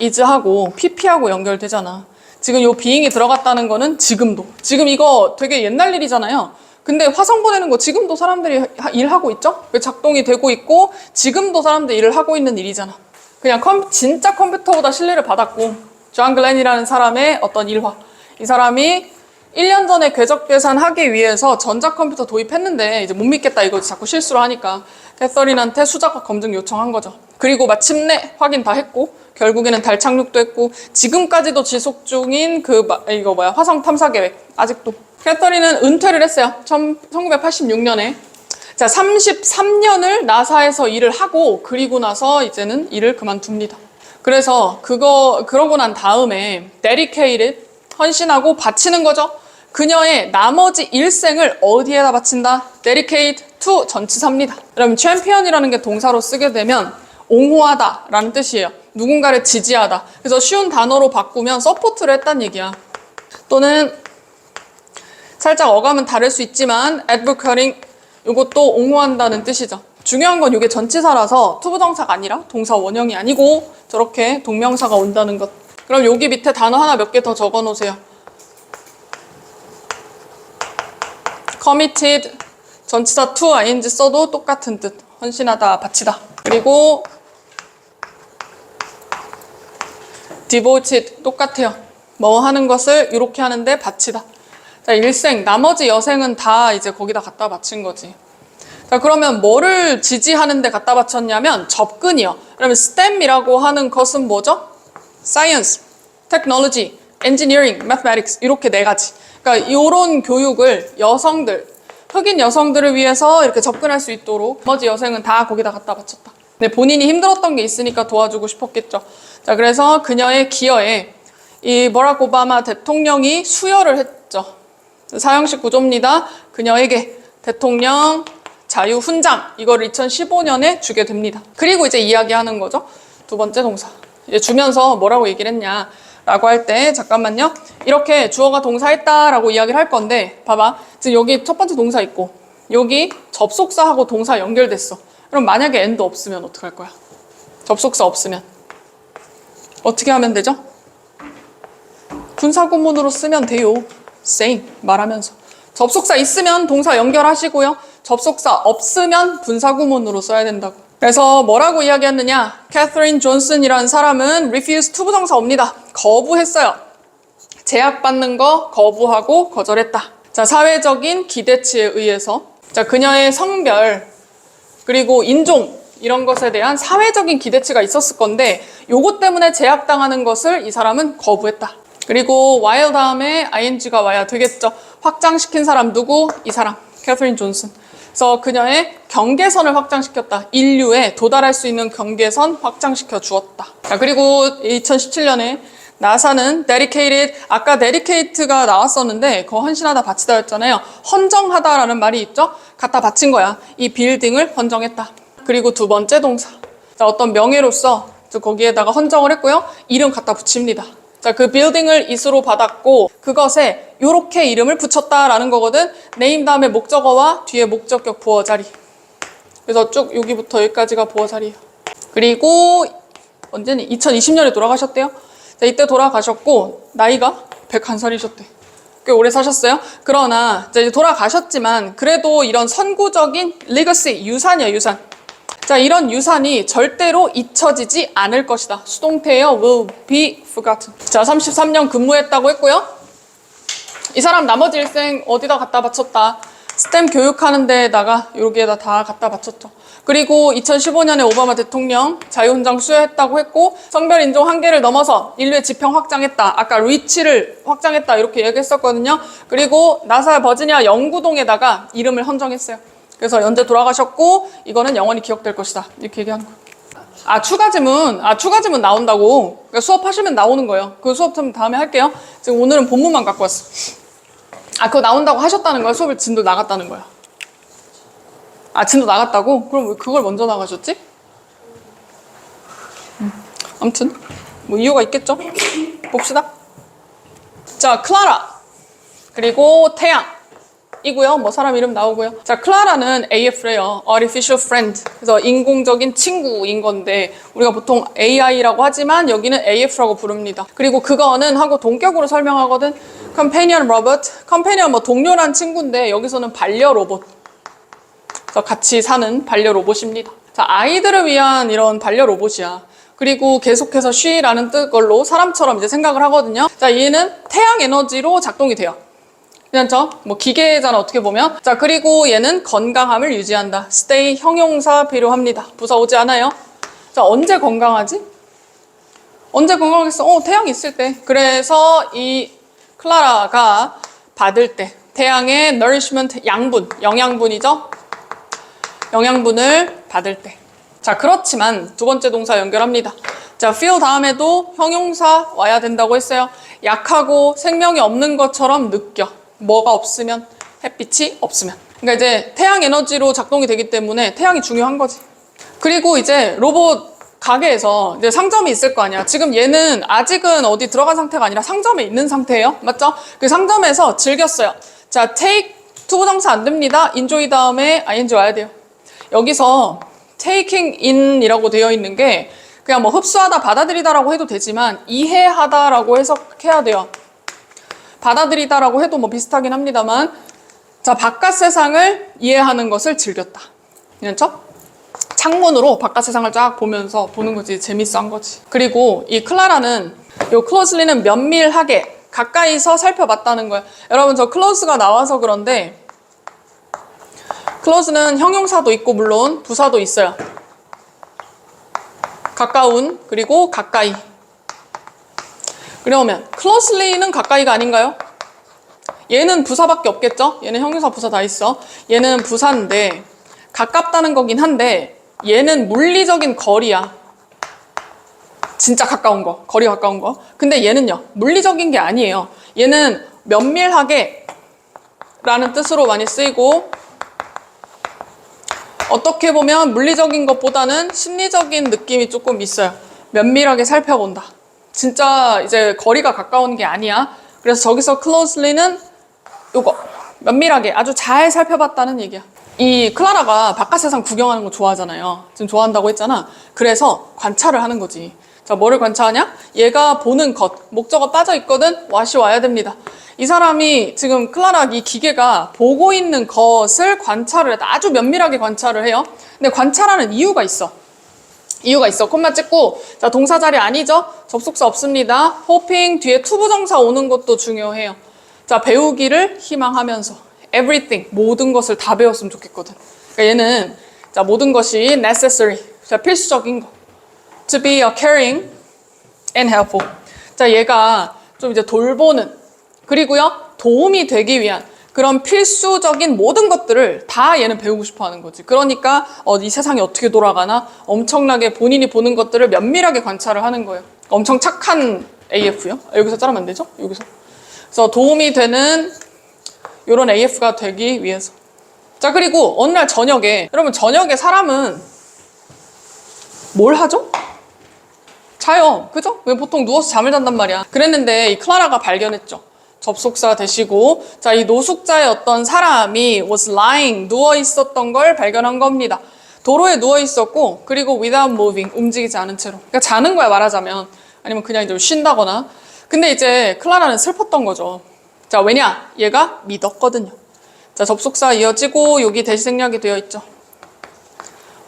is하고 pp하고 연결되잖아. 지금 요 being이 들어갔다는 거는 지금 이거 되게 옛날 일이잖아요. 근데 화성 보내는 거 지금도 사람들이 일하고 있죠? 작동이 되고 있고, 지금도 사람들이 일을 하고 있는 일이잖아. 그냥 진짜 컴퓨터보다 신뢰를 받았고, 존 글렌이라는 사람의 어떤 일화. 이 사람이 1년 전에 궤적 계산하기 위해서 전자컴퓨터 도입했는데 이제 못 믿겠다 이거 자꾸 실수로 하니까 캐서린한테 수작업 검증 요청한 거죠. 그리고 마침내 확인 다 했고, 결국에는 달 착륙도 했고, 지금까지도 지속 중인 화성 탐사 계획 아직도. 캐서린은 은퇴를 했어요. 1986년에. 자, 33년을 나사에서 일을 하고, 그리고 나서 이제는 일을 그만둡니다. 그래서 그러고 난 다음에 dedicated, 헌신하고 바치는 거죠. 그녀의 나머지 일생을 어디에다 바친다? dedicate to 전치사입니다. 그러면 champion이라는 게 동사로 쓰게 되면 옹호하다 라는 뜻이에요. 누군가를 지지하다. 그래서 쉬운 단어로 바꾸면 서포트를 했다는 얘기야. 또는 살짝 어감은 다를 수 있지만 advocating, 이것도 옹호한다는 뜻이죠. 중요한 건 이게 전치사라서 투부정사가 아니라 동사 원형이 아니고 저렇게 동명사가 온다는 것. 그럼 여기 밑에 단어 하나 몇 개 더 적어 놓으세요. committed, 전치사 to, ing 써도 똑같은 뜻. 헌신하다, 바치다. 그리고 devoted, 똑같아요. 뭐 하는 것을 이렇게 하는데 바치다. 자, 일생, 나머지 여생은 다 이제 거기다 갖다 바친 거지. 자, 그러면 뭐를 지지하는데 갖다 바쳤냐면 접근이요. 그러면 STEM이라고 하는 것은 뭐죠? Science, Technology, Engineering, Mathematics, 이렇게 4가지. 그러니까 이런 교육을 흑인 여성들을 위해서 이렇게 접근할 수 있도록 나머지 여생은 다 거기다 갖다 바쳤다. 근데 본인이 힘들었던 게 있으니까 도와주고 싶었겠죠. 자, 그래서 그녀의 기여에 이 버락 오바마 대통령이 수여를 했죠. 사형식 구조입니다. 그녀에게 대통령 자유훈장 이거를 2015년에 주게 됩니다. 그리고 이제 이야기하는 거죠. 두 번째 동사. 이제 주면서 뭐라고 얘기를 했냐 라고 할 때 잠깐만요. 이렇게 주어가 동사했다라고 이야기를 할 건데 봐봐. 지금 여기 첫 번째 동사 있고 여기 접속사하고 동사 연결됐어. 그럼 만약에 and 없으면 어떡할 거야? 접속사 없으면 어떻게 하면 되죠? 분사구문으로 쓰면 돼요. same 말하면서. 접속사 있으면 동사 연결하시고요. 접속사 없으면 분사구문으로 써야 된다고. 그래서 뭐라고 이야기했느냐? 캐서린 존슨이라는 사람은 refuse 투부정사옵니다. 거부했어요. 제약받는 거 거부하고 거절했다. 자, 사회적인 기대치에 의해서 자, 그녀의 성별 그리고 인종 이런 것에 대한 사회적인 기대치가 있었을 건데 요것 때문에 제약당하는 것을 이 사람은 거부했다. 그리고 while 다음에 ing가 와야 되겠죠. 확장시킨 사람 누구? 이 사람 캐서린 존슨. 그래서 그녀의 경계선을 확장시켰다. 인류에 도달할 수 있는 경계선 확장시켜 주었다. 자, 그리고 2017년에 나사는 dedicated, 아까 dedicate가 나왔었는데 그거 헌신하다 바치다 였잖아요. 헌정하다라는 말이 있죠. 갖다 바친 거야. 이 빌딩을 헌정했다. 그리고 두 번째 동사. 자, 어떤 명예로서 거기에다가 헌정을 했고요. 이름 갖다 붙입니다. 자, 그 빌딩을 이수로 받았고 그것에 요렇게 이름을 붙였다라는 거거든. name 다음에 목적어와 뒤에 목적격 부어자리. 그래서 쭉 여기부터 여기까지가 부어자리예요. 그리고 언제니? 2020년에 돌아가셨대요. 자, 이때 돌아가셨고 나이가 101살이셨대. 꽤 오래 사셨어요. 그러나 이제 돌아가셨지만 그래도 이런 선구적인 legacy, 유산이야, 유산. 자, 이런 유산이 절대로 잊혀지지 않을 것이다. 수동태예요. will be forgotten. 자, 33년 근무했다고 했고요. 이 사람 나머지 일생 어디다 갖다 바쳤다. 스템 교육하는 데에다가 여기에다 다 갖다 바쳤죠. 그리고 2015년에 오바마 대통령 자유훈장 수여했다고 했고 성별 인종 한계를 넘어서 인류의 지평 확장했다. 아까 리치를 확장했다 이렇게 얘기했었거든요. 그리고 나사 버지니아 영구동에다가 이름을 헌정했어요. 그래서 연재 돌아가셨고 이거는 영원히 기억될 것이다. 이렇게 얘기하는 거예요. 추가 지문 나온다고. 그러니까 수업하시면 나오는 거예요. 그 수업 좀 다음에 할게요. 지금 오늘은 본문만 갖고 왔어. 그거 나온다고 하셨다는 거야? 수업을 진도 나갔다는 거야? 진도 나갔다고? 그럼 왜 그걸 먼저 나가셨지? 아무튼 뭐 이유가 있겠죠? 봅시다. 자, 클라라 그리고 태양 이고요. 뭐 사람 이름 나오고요. 자, 클라라는 AF래요. Artificial Friend. 그래서 인공적인 친구인 건데 우리가 보통 AI라고 하지만 여기는 AF라고 부릅니다. 그리고 그거는 하고 동격으로 설명하거든. Companion Robot. Companion 뭐 동료란 친구인데 여기서는 반려 로봇. 그래서 같이 사는 반려 로봇입니다. 자, 아이들을 위한 이런 반려 로봇이야. 그리고 계속해서 she라는 뜻걸로 사람처럼 이제 생각을 하거든요. 자, 얘는 태양 에너지로 작동이 돼요. 괜찮죠? 뭐 기계잖아 어떻게 보면. 자, 그리고 얘는 건강함을 유지한다. stay 형용사 필요합니다. 부사 오지 않아요. 자, 언제 건강하지? 언제 건강하겠어? 태양 있을 때. 그래서 이 클라라가 받을 때 태양의 nourishment 양분, 영양분이죠. 영양분을 받을 때. 자, 그렇지만 두 번째 동사 연결합니다. 자, feel 다음에도 형용사 와야 된다고 했어요. 약하고 생명이 없는 것처럼 느껴. 뭐가 없으면? 햇빛이 없으면. 그러니까 이제 태양 에너지로 작동이 되기 때문에 태양이 중요한 거지. 그리고 이제 로봇 가게에서 이제 상점이 있을 거 아니야. 지금 얘는 아직은 어디 들어간 상태가 아니라 상점에 있는 상태예요. 맞죠? 그 상점에서 즐겼어요. 자, take 투부정사 안 됩니다. enjoy 다음에 ing 와야 돼요. 여기서 taking in이라고 되어 있는 게 그냥 뭐 흡수하다, 받아들이다라고 해도 되지만 이해하다라고 해석해야 돼요. 받아들이다라고 해도 뭐 비슷하긴 합니다만 자, 바깥 세상을 이해하는 것을 즐겼다. 그렇죠? 창문으로 바깥 세상을 쫙 보면서 보는 거지. 재밌어 한 거지. 그리고 이 클라라는 요 closely는 면밀하게 가까이서 살펴봤다는 거예요. 여러분 저 close가 나와서 그런데 close는 형용사도 있고 물론 부사도 있어요. 가까운 그리고 가까이. 그러면 closely는 가까이가 아닌가요? 얘는 부사밖에 없겠죠? 얘는 형용사 부사 다 있어. 얘는 부사인데 가깝다는 거긴 한데 얘는 물리적인 거리야. 진짜 가까운 거, 거리 가까운 거. 근데 얘는요, 물리적인 게 아니에요. 얘는 면밀하게 라는 뜻으로 많이 쓰이고 어떻게 보면 물리적인 것보다는 심리적인 느낌이 조금 있어요. 면밀하게 살펴본다. 진짜 이제 거리가 가까운 게 아니야. 그래서 저기서 closely는 요거 면밀하게 아주 잘 살펴봤다는 얘기야. 이 클라라가 바깥 세상 구경하는 거 좋아하잖아요. 지금 좋아한다고 했잖아. 그래서 관찰을 하는 거지. 자, 뭐를 관찰하냐? 얘가 보는 것, 목적어 빠져 있거든? 와시 와야 됩니다. 이 사람이 지금 클라라 이 기계가 보고 있는 것을 관찰을 했다. 아주 면밀하게 관찰을 해요. 근데 관찰하는 이유가 있어. 콤마 찍고, 자, 동사 자리 아니죠? 접속사 없습니다. hoping 뒤에 투부정사 오는 것도 중요해요. 자, 배우기를 희망하면서 everything, 모든 것을 다 배웠으면 좋겠거든. 그러니까 얘는 자, 모든 것이 necessary, 자, 필수적인 거. to be a caring and helpful. 자, 얘가 좀 이제 돌보는, 그리고요, 도움이 되기 위한 그런 필수적인 모든 것들을 다 얘는 배우고 싶어 하는 거지. 그러니까 이 세상이 어떻게 돌아가나 엄청나게 본인이 보는 것들을 면밀하게 관찰을 하는 거예요. 엄청 착한 AF요. 여기서 자르면 안 되죠? 여기서. 그래서 도움이 되는 이런 AF가 되기 위해서. 자, 그리고 어느 날 저녁에, 여러분 저녁에 사람은 뭘 하죠? 자요. 그죠? 왜 보통 누워서 잠을 잔단 말이야. 그랬는데 이 클라라가 발견했죠. 접속사 대시고, 자, 이 노숙자의 어떤 사람이 was lying, 누워 있었던 걸 발견한 겁니다. 도로에 누워 있었고, 그리고 without moving, 움직이지 않은 채로. 그러니까 자는 거야, 말하자면. 아니면 그냥 좀 쉰다거나. 근데 이제 클라라는 슬펐던 거죠. 자, 왜냐? 얘가 믿었거든요. 자, 접속사 이어지고, 여기 대시생략이 되어 있죠.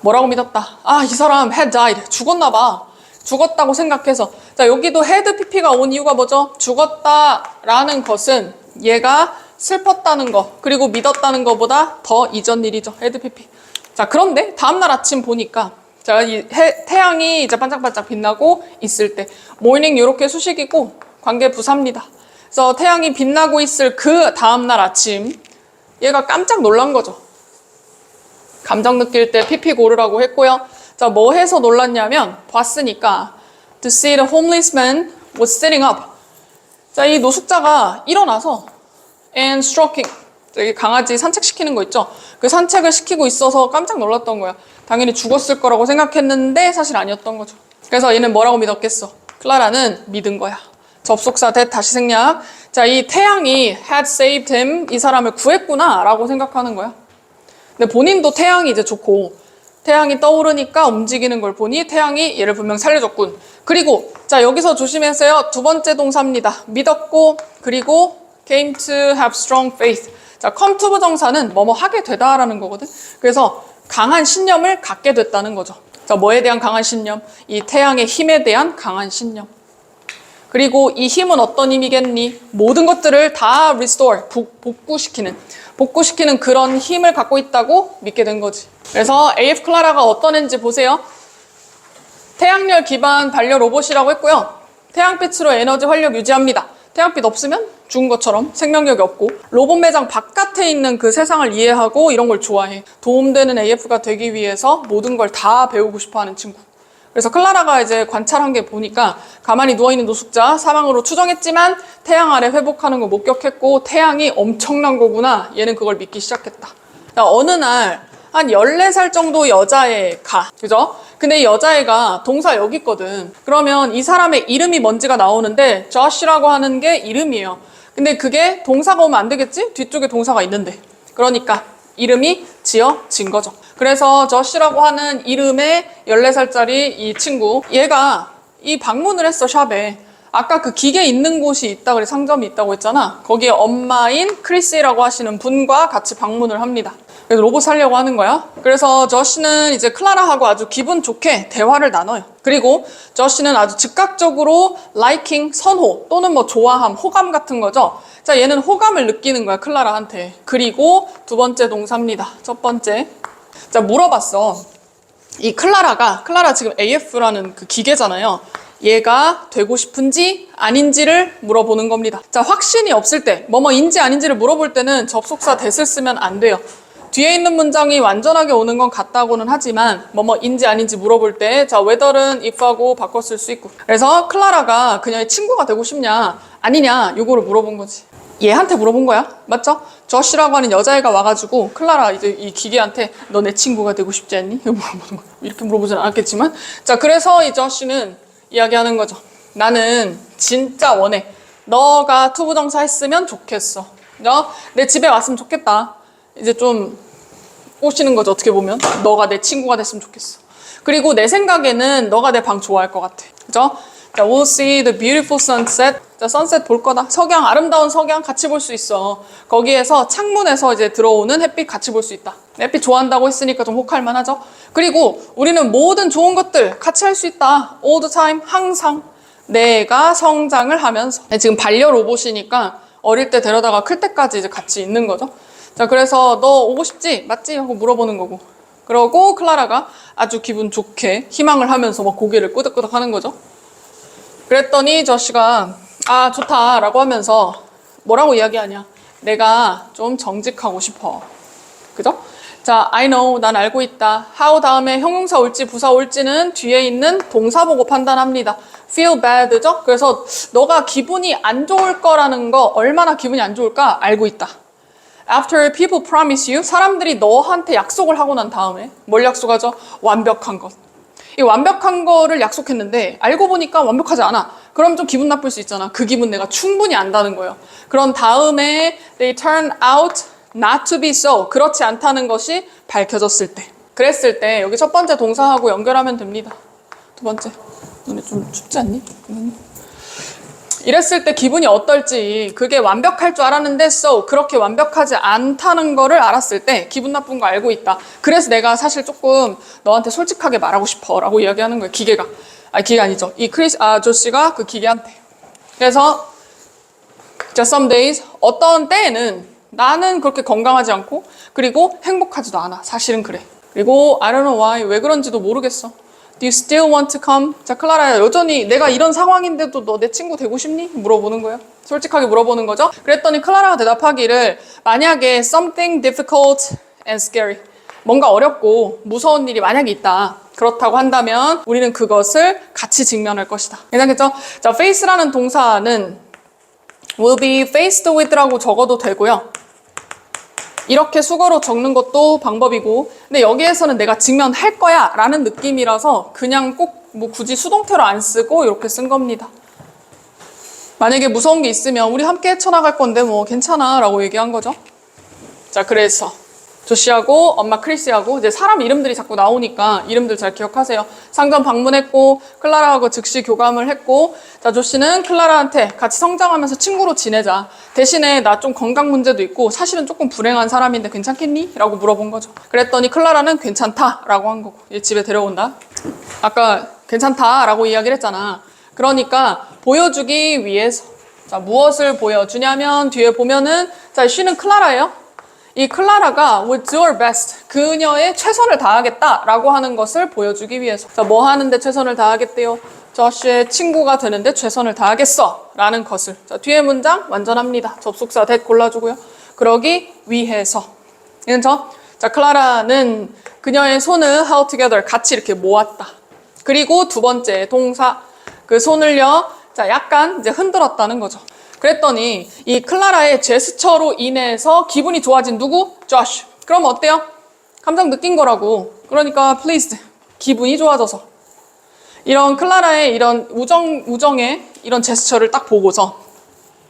뭐라고 믿었다? 아, 이 사람 had died. 죽었나 봐. 죽었다고 생각해서. 자, 여기도 had pp가 온 이유가 뭐죠? 죽었다라는 것은 얘가 슬펐다는 거, 그리고 믿었다는 것보다 더 이전 일이죠. had pp. 자, 그런데 다음날 아침 보니까, 자, 이 태양이 이제 반짝반짝 빛나고 있을 때, morning 이렇게 수식이고, 관계 부사입니다. 그래서 태양이 빛나고 있을 그 다음날 아침, 얘가 깜짝 놀란 거죠. 감정 느낄 때 pp 고르라고 했고요. 자, 뭐 해서 놀랐냐면, 봤으니까, to see the homeless man was sitting up. 자, 이 노숙자가 일어나서, and stroking. 이 강아지 산책시키는 거 있죠? 그 산책을 시키고 있어서 깜짝 놀랐던 거야. 당연히 죽었을 거라고 생각했는데, 사실 아니었던 거죠. 그래서 얘는 뭐라고 믿었겠어? 클라라는 믿은 거야. 접속사 that 다시 생략. 자, 이 태양이 had saved him, 이 사람을 구했구나, 라고 생각하는 거야. 근데 본인도 태양이 이제 좋고, 태양이 떠오르니까 움직이는 걸 보니 태양이 얘를 분명 살려줬군. 그리고 자, 여기서 조심하세요. 두 번째 동사입니다. 믿었고, 그리고 came to have strong faith. 자, come to 부정사는 뭐뭐 하게 되다라는 거거든. 그래서 강한 신념을 갖게 됐다는 거죠. 자, 뭐에 대한 강한 신념? 이 태양의 힘에 대한 강한 신념. 그리고 이 힘은 어떤 힘이겠니? 모든 것들을 다 restore, 복구시키는 그런 힘을 갖고 있다고 믿게 된 거지. 그래서 AF 클라라가 어떤 애인지 보세요. 태양열 기반 반려 로봇이라고 했고요. 태양빛으로 에너지 활력 유지합니다. 태양빛 없으면 죽은 것처럼 생명력이 없고, 로봇 매장 바깥에 있는 그 세상을 이해하고 이런 걸 좋아해. 도움되는 AF가 되기 위해서 모든 걸 다 배우고 싶어하는 친구. 그래서 클라라가 이제 관찰한 게 보니까 가만히 누워있는 노숙자 사망으로 추정했지만 태양 아래 회복하는 걸 목격했고, 태양이 엄청난 거구나. 얘는 그걸 믿기 시작했다. 어느 날 한 14살 정도 여자애가, 그죠? 근데 이 여자애가 동사 여기 있거든. 그러면 이 사람의 이름이 뭔지가 나오는데 조시라고 하는 게 이름이에요. 근데 그게 동사가 오면 안 되겠지? 뒤쪽에 동사가 있는데. 그러니까 이름이 지어진 거죠. 그래서 조시라고 하는 이름의 14살짜리 이 친구, 얘가 이 방문을 했어, 샵에. 아까 그 기계 있는 곳이 있다 그래, 상점이 있다고 했잖아. 거기에 엄마인 크리시라고 하시는 분과 같이 방문을 합니다. 그래서 로봇 살려고 하는 거야. 그래서 저씨는 이제 클라라하고 아주 기분 좋게 대화를 나눠요. 그리고 저씨는 아주 즉각적으로 liking, 선호 또는 뭐 좋아함, 호감 같은 거죠. 자, 얘는 호감을 느끼는 거야, 클라라한테. 그리고 두 번째 동사입니다. 첫 번째. 자, 물어봤어. 이 클라라 지금 AF라는 그 기계잖아요. 얘가 되고 싶은지 아닌지를 물어보는 겁니다. 자, 확신이 없을 때, 뭐뭐인지 아닌지를 물어볼 때는 접속사 that을 쓰면 안 돼요. 뒤에 있는 문장이 완전하게 오는 건 같다고는 하지만 뭐뭐인지 아닌지 물어볼 때, 자, whether는 if하고 바꿔 쓸 수 있고. 그래서 클라라가 그녀의 친구가 되고 싶냐 아니냐 요거를 물어본 거지. 얘한테 물어본 거야. 맞죠? 저시라고 하는 여자애가 와가지고 클라라 이제 이 기계한테 너 내 친구가 되고 싶지 않니? 물어보는 거야. 이렇게 물어보진 않았겠지만. 자, 그래서 이 저시는 이야기하는 거죠. 나는 진짜 원해. 너가 투부정사 했으면 좋겠어. 너 내 집에 왔으면 좋겠다. 이제 좀 꼬시는 거죠. 어떻게 보면. 너가 내 친구가 됐으면 좋겠어. 그리고 내 생각에는 너가 내 방 좋아할 것 같아. 그죠? 자, we'll see the beautiful sunset. 자, 선셋 볼 거다. 석양, 아름다운 석양 같이 볼 수 있어. 거기에서 창문에서 이제 들어오는 햇빛 같이 볼 수 있다. 햇빛 좋아한다고 했으니까 좀 혹할 만하죠. 그리고 우리는 모든 좋은 것들 같이 할 수 있다. all the time, 항상. 내가 성장을 하면서. 지금 반려 로봇이니까 어릴 때 데려다가 클 때까지 이제 같이 있는 거죠. 자, 그래서 너 오고 싶지? 맞지? 하고 물어보는 거고. 그러고 클라라가 아주 기분 좋게 희망을 하면서 막 고개를 끄덕끄덕 하는 거죠. 그랬더니 저씨가 아 좋다 라고 하면서 뭐라고 이야기하냐. 내가 좀 정직하고 싶어. 그죠? 자, I know, 난 알고 있다. how 다음에 형용사 올지 부사 올지는 뒤에 있는 동사 보고 판단합니다. feel bad죠? 그래서 너가 기분이 안 좋을 거라는 거, 얼마나 기분이 안 좋을까 알고 있다. After people promise you, 사람들이 너한테 약속을 하고 난 다음에 뭘 약속하죠? 완벽한 것. 이 완벽한 거를 약속했는데 알고 보니까 완벽하지 않아. 그럼 좀 기분 나쁠 수 있잖아. 그 기분 내가 충분히 안다는 거예요. 그런 다음에 they turn out not to be so. 그렇지 않다는 것이 밝혀졌을 때. 그랬을 때 여기 첫 번째 동사하고 연결하면 됩니다. 두 번째. 너네 좀 춥지 않니? 이랬을 때 기분이 어떨지, 그게 완벽할 줄 알았는데 so 그렇게 완벽하지 않다는 거를 알았을 때 기분 나쁜 거 알고 있다. 그래서 내가 사실 조금 너한테 솔직하게 말하고 싶어 라고 이야기하는 거예요. 기계가. 기계가 아니죠. 이 조씨가 그 기계한테. 그래서 just some days, 어떤 때에는 나는 그렇게 건강하지 않고 그리고 행복하지도 않아. 사실은 그래. 그리고 I don't know why, 왜 그런지도 모르겠어. Do you still want to come? 자, 클라라야, 여전히 내가 이런 상황인데도 너 내 친구 되고 싶니? 물어보는 거예요. 솔직하게 물어보는 거죠. 그랬더니 클라라가 대답하기를 만약에 something difficult and scary, 뭔가 어렵고 무서운 일이 만약에 있다. 그렇다고 한다면 우리는 그것을 같이 직면할 것이다. 괜찮겠죠? 자, face라는 동사는 will be faced with라고 적어도 되고요. 이렇게 수거로 적는 것도 방법이고, 근데 여기에서는 내가 직면할 거야 라는 느낌이라서 그냥 꼭 뭐 굳이 수동태로 안 쓰고 이렇게 쓴 겁니다. 만약에 무서운 게 있으면 우리 함께 헤쳐나갈 건데 뭐 괜찮아 라고 얘기한 거죠. 자, 그래서 조시하고 엄마 크리시하고 이제 사람 이름들이 자꾸 나오니까 이름들 잘 기억하세요. 상점 방문했고 클라라하고 즉시 교감을 했고, 자, 조시는 클라라한테 같이 성장하면서 친구로 지내자. 대신에 나 좀 건강 문제도 있고 사실은 조금 불행한 사람인데 괜찮겠니? 라고 물어본 거죠. 그랬더니 클라라는 괜찮다 라고 한 거고, 얘 집에 데려온다. 아까 괜찮다 라고 이야기를 했잖아. 그러니까 보여주기 위해서. 자, 무엇을 보여주냐면 뒤에 보면은, 자, she는 클라라예요. 이 클라라가 would do her best, 그녀의 최선을 다하겠다라고 하는 것을 보여주기 위해서. 자, 뭐 하는데 최선을 다하겠대요? 저씨의 친구가 되는데 최선을 다하겠어 라는 것을. 자, 뒤에 문장 완전합니다. 접속사 that 골라주고요. 그러기 위해서. 그렇죠? 자, 클라라는 그녀의 손을 how together, 같이 이렇게 모았다. 그리고 두 번째 동사, 그 손을요, 자, 약간 이제 흔들었다는 거죠. 그랬더니 이 클라라의 제스처로 인해서 기분이 좋아진 누구? 조시. 그럼 어때요? 감정 느낀 거라고. 그러니까 pleased, 기분이 좋아져서. 이런 클라라의 이런 우정의 이런 제스처를 딱 보고서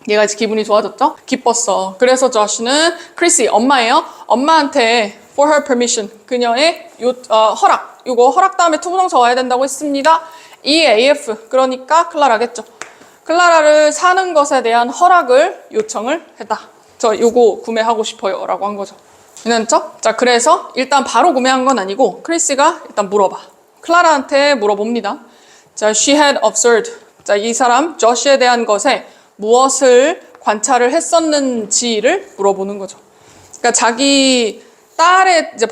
얘가 이제 기분이 좋아졌죠? 기뻤어. 그래서 조시는 크리시, 엄마예요. 엄마한테 for her permission, 그녀의 허락. 이거 허락 다음에 투부정사 와야 된다고 했습니다. EAF, 그러니까 클라라겠죠. 클라라를 사는 것에 대한 허락을 요청을 했다. 저 요거 구매하고 싶어요 라고 한 거죠. 괜찮죠? 자, 그래서 일단 바로 구매한 건 아니고 크리스가 일단 물어봐. 클라라한테 물어봅니다. 자, she had observed. 자, 이 사람 저시에 대한 것에 무엇을 관찰을 했었는지를 물어보는 거죠. 그러니까 자기 딸의 이제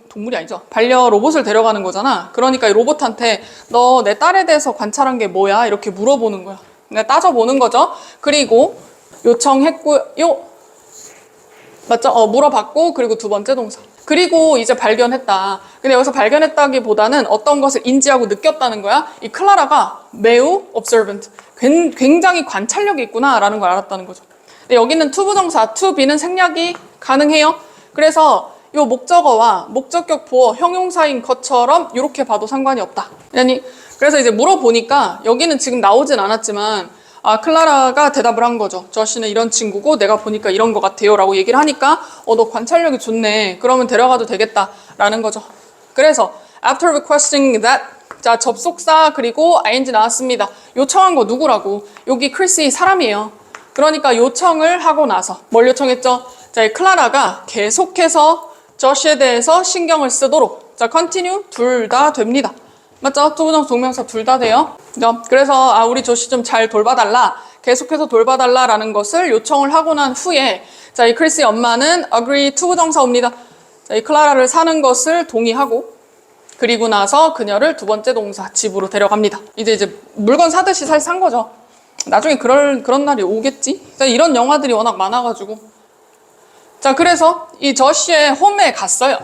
동물이 아니죠. 반려 로봇을 데려가는 거잖아. 그러니까 이 로봇한테 너 내 딸에 대해서 관찰한 게 뭐야? 이렇게 물어보는 거야. 그냥 따져보는 거죠. 그리고 요청했고요. 맞죠? 물어봤고, 그리고 두 번째 동사. 그리고 이제 발견했다. 근데 여기서 발견했다기보다는 어떤 것을 인지하고 느꼈다는 거야. 이 클라라가 매우 observant, 굉장히 관찰력이 있구나라는 걸 알았다는 거죠. 근데 여기는 to 부정사, to be는 생략이 가능해요. 그래서 이 목적어와 목적격 보어 형용사인 것처럼 이렇게 봐도 상관이 없다. 아니, 그래서 이제 물어보니까 여기는 지금 나오진 않았지만 클라라가 대답을 한 거죠. 저씨는 이런 친구고 내가 보니까 이런 것 같아요 라고 얘기를 하니까 너 관찰력이 좋네. 그러면 데려가도 되겠다 라는 거죠. 그래서 after requesting that, 자, 접속사 그리고 ing 나왔습니다. 요청한 거 누구라고? 여기 크리스 사람이에요. 그러니까 요청을 하고 나서 뭘 요청했죠? 자, 이 클라라가 계속해서 저시에 대해서 신경을 쓰도록, 자, continue 둘 다 됩니다. 맞죠? 투부정 동명사 둘 다 돼요. 그래서 우리 조시 좀 잘 돌봐달라, 계속해서 돌봐달라라는 것을 요청을 하고 난 후에, 자, 이 크리스의 엄마는 agree 투부정사 옵니다. 자, 이 클라라를 사는 것을 동의하고, 그리고 나서 그녀를 두 번째 동사 집으로 데려갑니다. 이제 물건 사듯이 사실 산 거죠. 나중에 그런 날이 오겠지. 자, 이런 영화들이 워낙 많아가지고. 자, 그래서 이 저씨의 홈에 갔어요.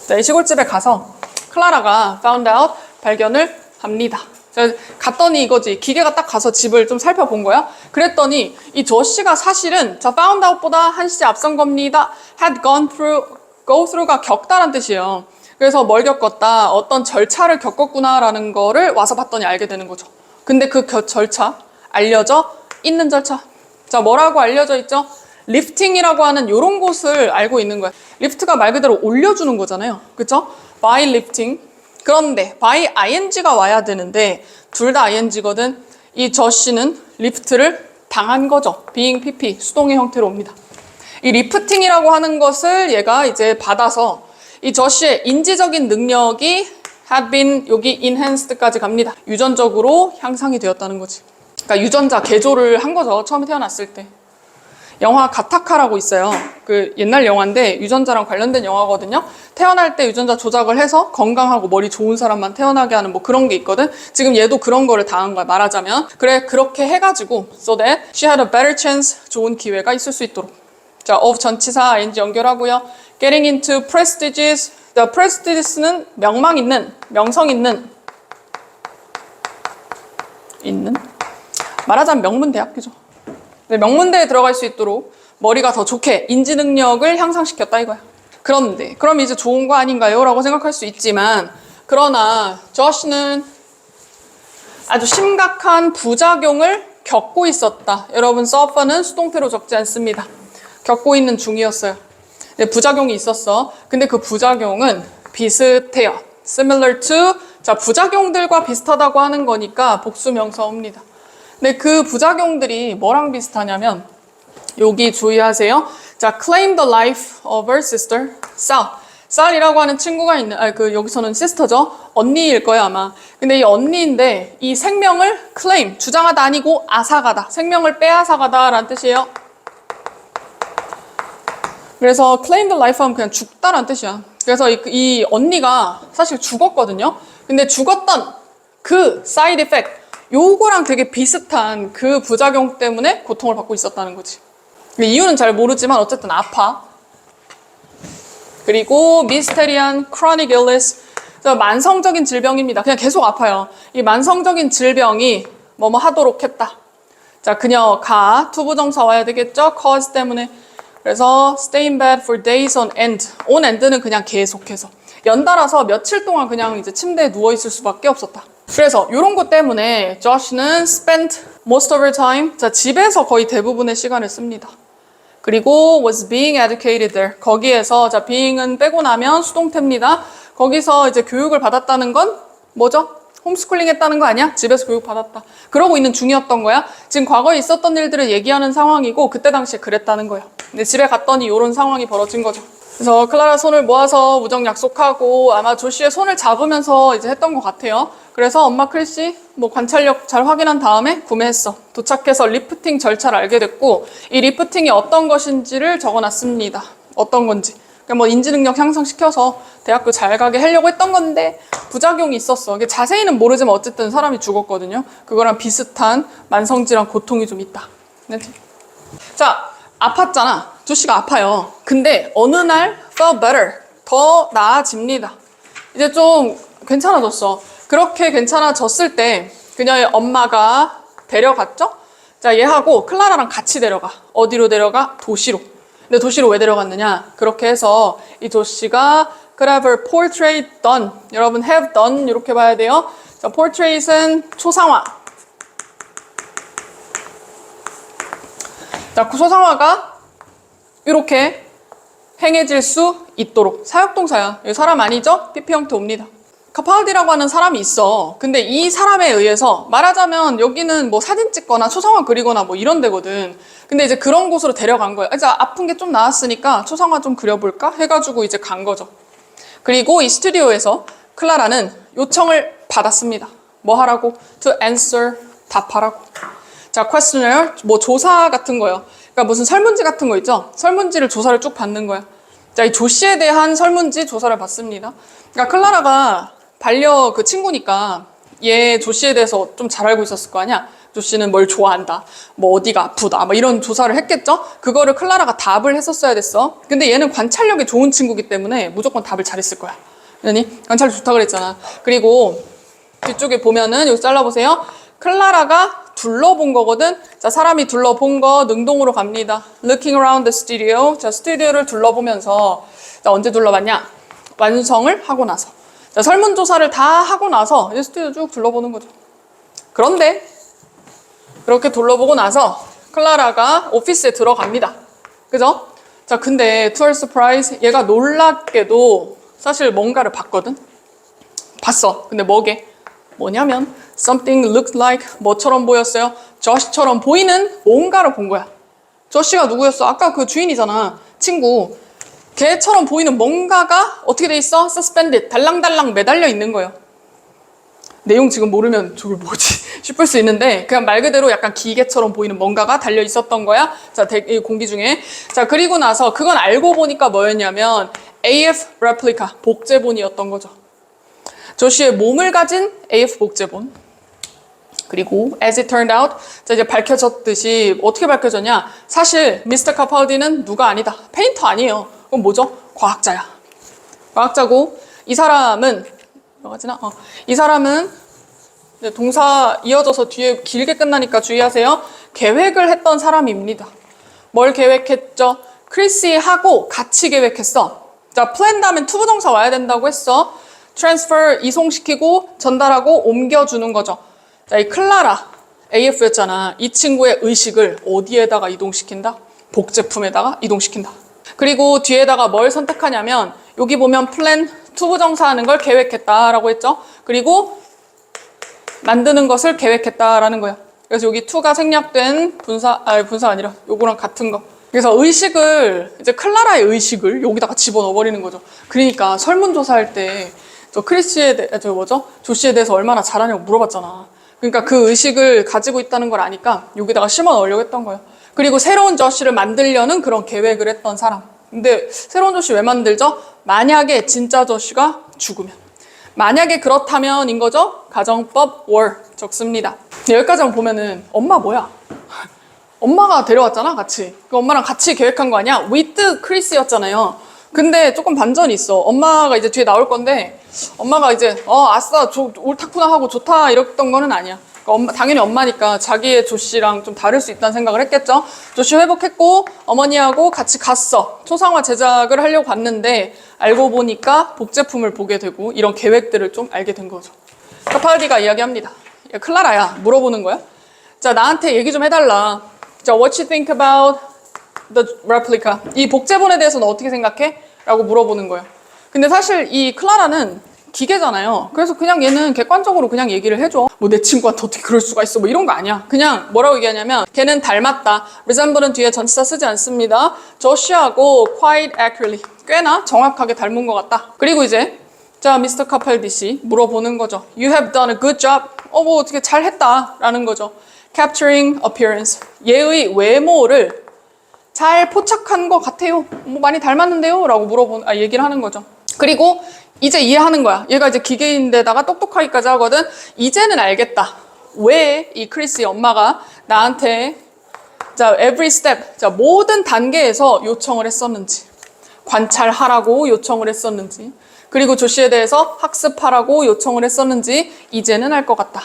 자, 이 시골집에 가서 클라라가 found out, 발견을 합니다. 자, 갔더니 이거지. 기계가 딱 가서 집을 좀 살펴본 거야. 그랬더니 이 저씨가 사실은, 자, found out보다 한 시제 앞선 겁니다. had gone through, go through가 겪다란 뜻이에요. 그래서 뭘 겪었다, 어떤 절차를 겪었구나라는 거를 와서 봤더니 알게 되는 거죠. 근데 그 절차, 알려져 있는 절차. 자, 뭐라고 알려져 있죠? 리프팅이라고 하는 요런 곳을 알고 있는 거예요. 리프트가 말 그대로 올려주는 거잖아요. 그쵸? by lifting. 그런데 by ing가 와야 되는데 둘 다 ing거든. 이 저씨는 리프트를 당한 거죠. being pp, 수동의 형태로 옵니다. 이 리프팅이라고 하는 것을 얘가 이제 받아서 이 저씨의 인지적인 능력이 had been, 여기 enhanced까지 갑니다. 유전적으로 향상이 되었다는 거지. 그러니까 유전자 개조를 한 거죠. 처음에 태어났을 때. 영화 가타카라고 있어요. 그 옛날 영화인데 유전자랑 관련된 영화거든요. 태어날 때 유전자 조작을 해서 건강하고 머리 좋은 사람만 태어나게 하는 뭐 그런 게 있거든. 지금 얘도 그런 거를 당한 거야, 말하자면. 그래, 그렇게 해가지고 so that she had a better chance, 좋은 기회가 있을 수 있도록. 자, of 전치사 ing 연결하고요. getting into prestigious, the prestigious는 명망 있는, 명성 있는 말하자면 명문대학교죠. 네, 명문대에 들어갈 수 있도록 머리가 더 좋게 인지 능력을 향상시켰다 이거야. 그런데 그럼 이제 좋은 거 아닌가요? 라고 생각할 수 있지만, 그러나 저씨는 아주 심각한 부작용을 겪고 있었다. 여러분, suffer는 수동태로 적지 않습니다. 겪고 있는 중이었어요. 네, 부작용이 있었어. 근데 그 부작용은 비슷해요. similar to, 자, 부작용들과 비슷하다고 하는 거니까 복수명사입니다. 근데 그 부작용들이 뭐랑 비슷하냐면, 여기 주의하세요. 자, claim the life of her sister, Sal. Sal이라고 하는 친구가 있는, 여기서는 sister죠. 언니일 거예요, 아마. 근데 이 언니인데, 이 생명을 claim, 주장하다 아니고 앗아가다. 생명을 빼앗아가다 라는 뜻이에요. 그래서 claim the life 하면 그냥 죽다라는 뜻이야. 그래서 이 언니가 사실 죽었거든요. 근데 죽었던 그 side effect, 요거랑 되게 비슷한 그 부작용 때문에 고통을 받고 있었다는 거지. 이유는 잘 모르지만 어쨌든 아파. 그리고 mysterious chronic illness, 만성적인 질병입니다. 그냥 계속 아파요. 이 만성적인 질병이 뭐뭐 하도록 했다. 자, 그녀가 투부정사 와야 되겠죠? cause 때문에. 그래서 stay in bed for days on end. on end는 그냥 계속해서. 연달아서 며칠 동안 그냥 이제 침대에 누워있을 수밖에 없었다. 그래서 이런 것 때문에 조시는 spent most of her time, 자, 집에서 거의 대부분의 시간을 씁니다. 그리고 was being educated there. 거기에서, 자, being은 빼고 나면 수동태입니다. 거기서 이제 교육을 받았다는 건 뭐죠? 홈스쿨링 했다는 거 아니야? 집에서 교육 받았다. 그러고 있는 중이었던 거야. 지금 과거에 있었던 일들을 얘기하는 상황이고 그때 당시에 그랬다는 거예요. 근데 집에 갔더니 이런 상황이 벌어진 거죠. 그래서 클라라 손을 모아서 우정 약속하고 아마 조시의 손을 잡으면서 이제 했던 것 같아요. 그래서 엄마 크리시 뭐 관찰력 잘 확인한 다음에 구매했어. 도착해서 리프팅 절차를 알게 됐고, 이 리프팅이 어떤 것인지를 적어놨습니다. 어떤 건지. 그러니까 뭐 인지능력 향상시켜서 대학교 잘 가게 하려고 했던 건데 부작용이 있었어. 이게 자세히는 모르지만 어쨌든 사람이 죽었거든요. 그거랑 비슷한 만성질환 고통이 좀 있다. 네. 자, 아팠잖아. 조시가 아파요. 근데 어느 날 felt better, 더 나아집니다. 이제 좀 괜찮아졌어. 그렇게 괜찮아졌을 때 그녀의 엄마가 데려갔죠? 자, 얘하고 클라라랑 같이 데려가. 어디로 데려가? 도시로. 근데 도시로 왜 데려갔느냐? 그렇게 해서 이 조씨가 could have her portrait done. 여러분 have done 이렇게 봐야 돼요. 자, portrait은 초상화. 자, 그 초상화가 이렇게 행해질 수 있도록. 사역동사야. 여기 사람 아니죠? PP 형태 옵니다. 카팔디라고 하는 사람이 있어. 근데 이 사람에 의해서 말하자면 여기는 뭐 사진 찍거나 초상화 그리거나 뭐 이런 데거든. 근데 이제 그런 곳으로 데려간 거야. 이제 아픈 게 좀 나았으니까 초상화 좀 그려볼까? 해가지고 이제 간 거죠. 그리고 이 스튜디오에서 클라라는 요청을 받았습니다. 뭐 하라고? To answer, 답하라고. 자, questionnaire, 뭐 조사 같은 거요. 그러니까 무슨 설문지 같은 거 있죠? 설문지를 조사를 쭉 받는 거야. 자, 이 조씨에 대한 설문지 조사를 받습니다. 그러니까 클라라가 반려 그 친구니까 얘 조씨에 대해서 좀 잘 알고 있었을 거 아니야? 조씨는 뭘 좋아한다, 뭐 어디가 아프다, 뭐 이런 조사를 했겠죠? 그거를 클라라가 답을 했었어야 됐어. 근데 얘는 관찰력이 좋은 친구기 때문에 무조건 답을 잘했을 거야. 그러니 관찰력 좋다 그랬잖아. 그리고 뒤쪽에 보면은 여기 잘라보세요. 클라라가 둘러본 거거든. 자, 사람이 둘러본 거 능동으로 갑니다. Looking around the studio. 자, 스튜디오를 둘러보면서 자, 언제 둘러봤냐? 완성을 하고 나서. 자, 설문조사를 다 하고 나서 이제 스튜디오 쭉 둘러보는 거죠. 그런데 그렇게 둘러보고 나서 클라라가 오피스에 들어갑니다. 그죠? 자, 근데 to her surprise 얘가 놀랍게도 사실 뭔가를 봤거든. 봤어. 근데 뭐냐면 something looked like 뭐처럼 보였어요? 저시처럼 보이는 뭔가를 본 거야. 저시가 누구였어? 아까 그 주인이잖아. 친구. 걔처럼 보이는 뭔가가 어떻게 돼 있어? suspended. 달랑달랑 매달려 있는 거예요. 내용 지금 모르면 저게 뭐지 싶을 수 있는데 그냥 말 그대로 약간 기계처럼 보이는 뭔가가 달려 있었던 거야. 자, 공기 중에. 자, 그리고 나서 그건 알고 보니까 뭐였냐면 AF replica, 복제본이었던 거죠. 조시의 몸을 가진 AF 복제본. 그리고 as it turned out, 자, 이제 밝혀졌듯이 어떻게 밝혀졌냐? 사실 미스터 카팔디는 누가 아니다. 페인터 아니에요. 그럼 뭐죠? 과학자야. 과학자고 이 사람은 이 사람은 이제 동사 이어져서 뒤에 길게 끝나니까 주의하세요. 계획을 했던 사람입니다. 뭘 계획했죠? 크리시하고 같이 계획했어. 자, 플랜 다음엔 투부정사 와야 된다고 했어. 트랜스퍼 이송시키고 전달하고 옮겨주는 거죠. 자, 이 클라라 AF였잖아. 이 친구의 의식을 어디에다가 이동시킨다? 복제품에다가 이동시킨다. 그리고 뒤에다가 뭘 선택하냐면 여기 보면 플랜 투부정사 하는 걸 계획했다라고 했죠. 그리고 만드는 것을 계획했다라는 거야. 그래서 여기 to가 생략된 분사가 아니라 요거랑 같은 거. 그래서 의식을 이제 클라라의 의식을 여기다가 집어넣어 버리는 거죠. 그러니까 설문조사할 때 조씨에 대해서 얼마나 잘하냐고 물어봤잖아. 그러니까 그 의식을 가지고 있다는 걸 아니까 여기다가 심어 넣으려고 했던 거예요. 그리고 새로운 저씨를 만들려는 그런 계획을 했던 사람. 근데 새로운 저씨 왜 만들죠? 만약에 진짜 저씨가 죽으면. 만약에 그렇다면인 거죠? 가정법 were 적습니다. 여기까지만 보면은 엄마 뭐야? 엄마가 데려왔잖아, 같이. 그 엄마랑 같이 계획한 거 아니야? with 크리스였잖아요. 근데 조금 반전이 있어. 엄마가 이제 뒤에 나올 건데 엄마가 이제 아싸 옳다구나 하고 좋다 이랬던 거는 아니야. 그러니까 당연히 엄마니까 자기의 조씨랑 좀 다를 수 있다는 생각을 했겠죠. 조씨 회복했고 어머니하고 같이 갔어. 초상화 제작을 하려고 갔는데 알고 보니까 복제품을 보게 되고 이런 계획들을 좀 알게 된 거죠. 카팔디가 이야기합니다. 야, 클라라야, 물어보는 거야. 자, 나한테 얘기 좀 해달라. 자, what you think about the replica? 이 복제본에 대해서는 어떻게 생각해? 라고 물어보는 거예요. 근데 사실 이 클라라는 기계잖아요. 그래서 그냥 얘는 객관적으로 그냥 얘기를 해줘. 뭐 내 친구한테 어떻게 그럴 수가 있어. 뭐 이런 거 아니야. 그냥 뭐라고 얘기하냐면 걔는 닮았다. resemble은 뒤에 전치사 쓰지 않습니다. 저씨하고 quite accurately. 꽤나 정확하게 닮은 것 같다. 그리고 이제 자, 미스터 카팔디 씨 물어보는 거죠. You have done a good job. 뭐 어떻게 잘했다 라는 거죠. Capturing appearance. 얘의 외모를 잘 포착한 것 같아요. 뭐 많이 닮았는데요? 라고 얘기를 하는 거죠. 그리고 이제 이해하는 거야. 얘가 이제 기계인데다가 똑똑하기까지 하거든. 이제는 알겠다. 왜 이 크리스의 엄마가 나한테 자, every step, 자, 모든 단계에서 요청을 했었는지, 관찰하라고 요청을 했었는지, 그리고 조씨에 대해서 학습하라고 요청을 했었는지 이제는 알 것 같다.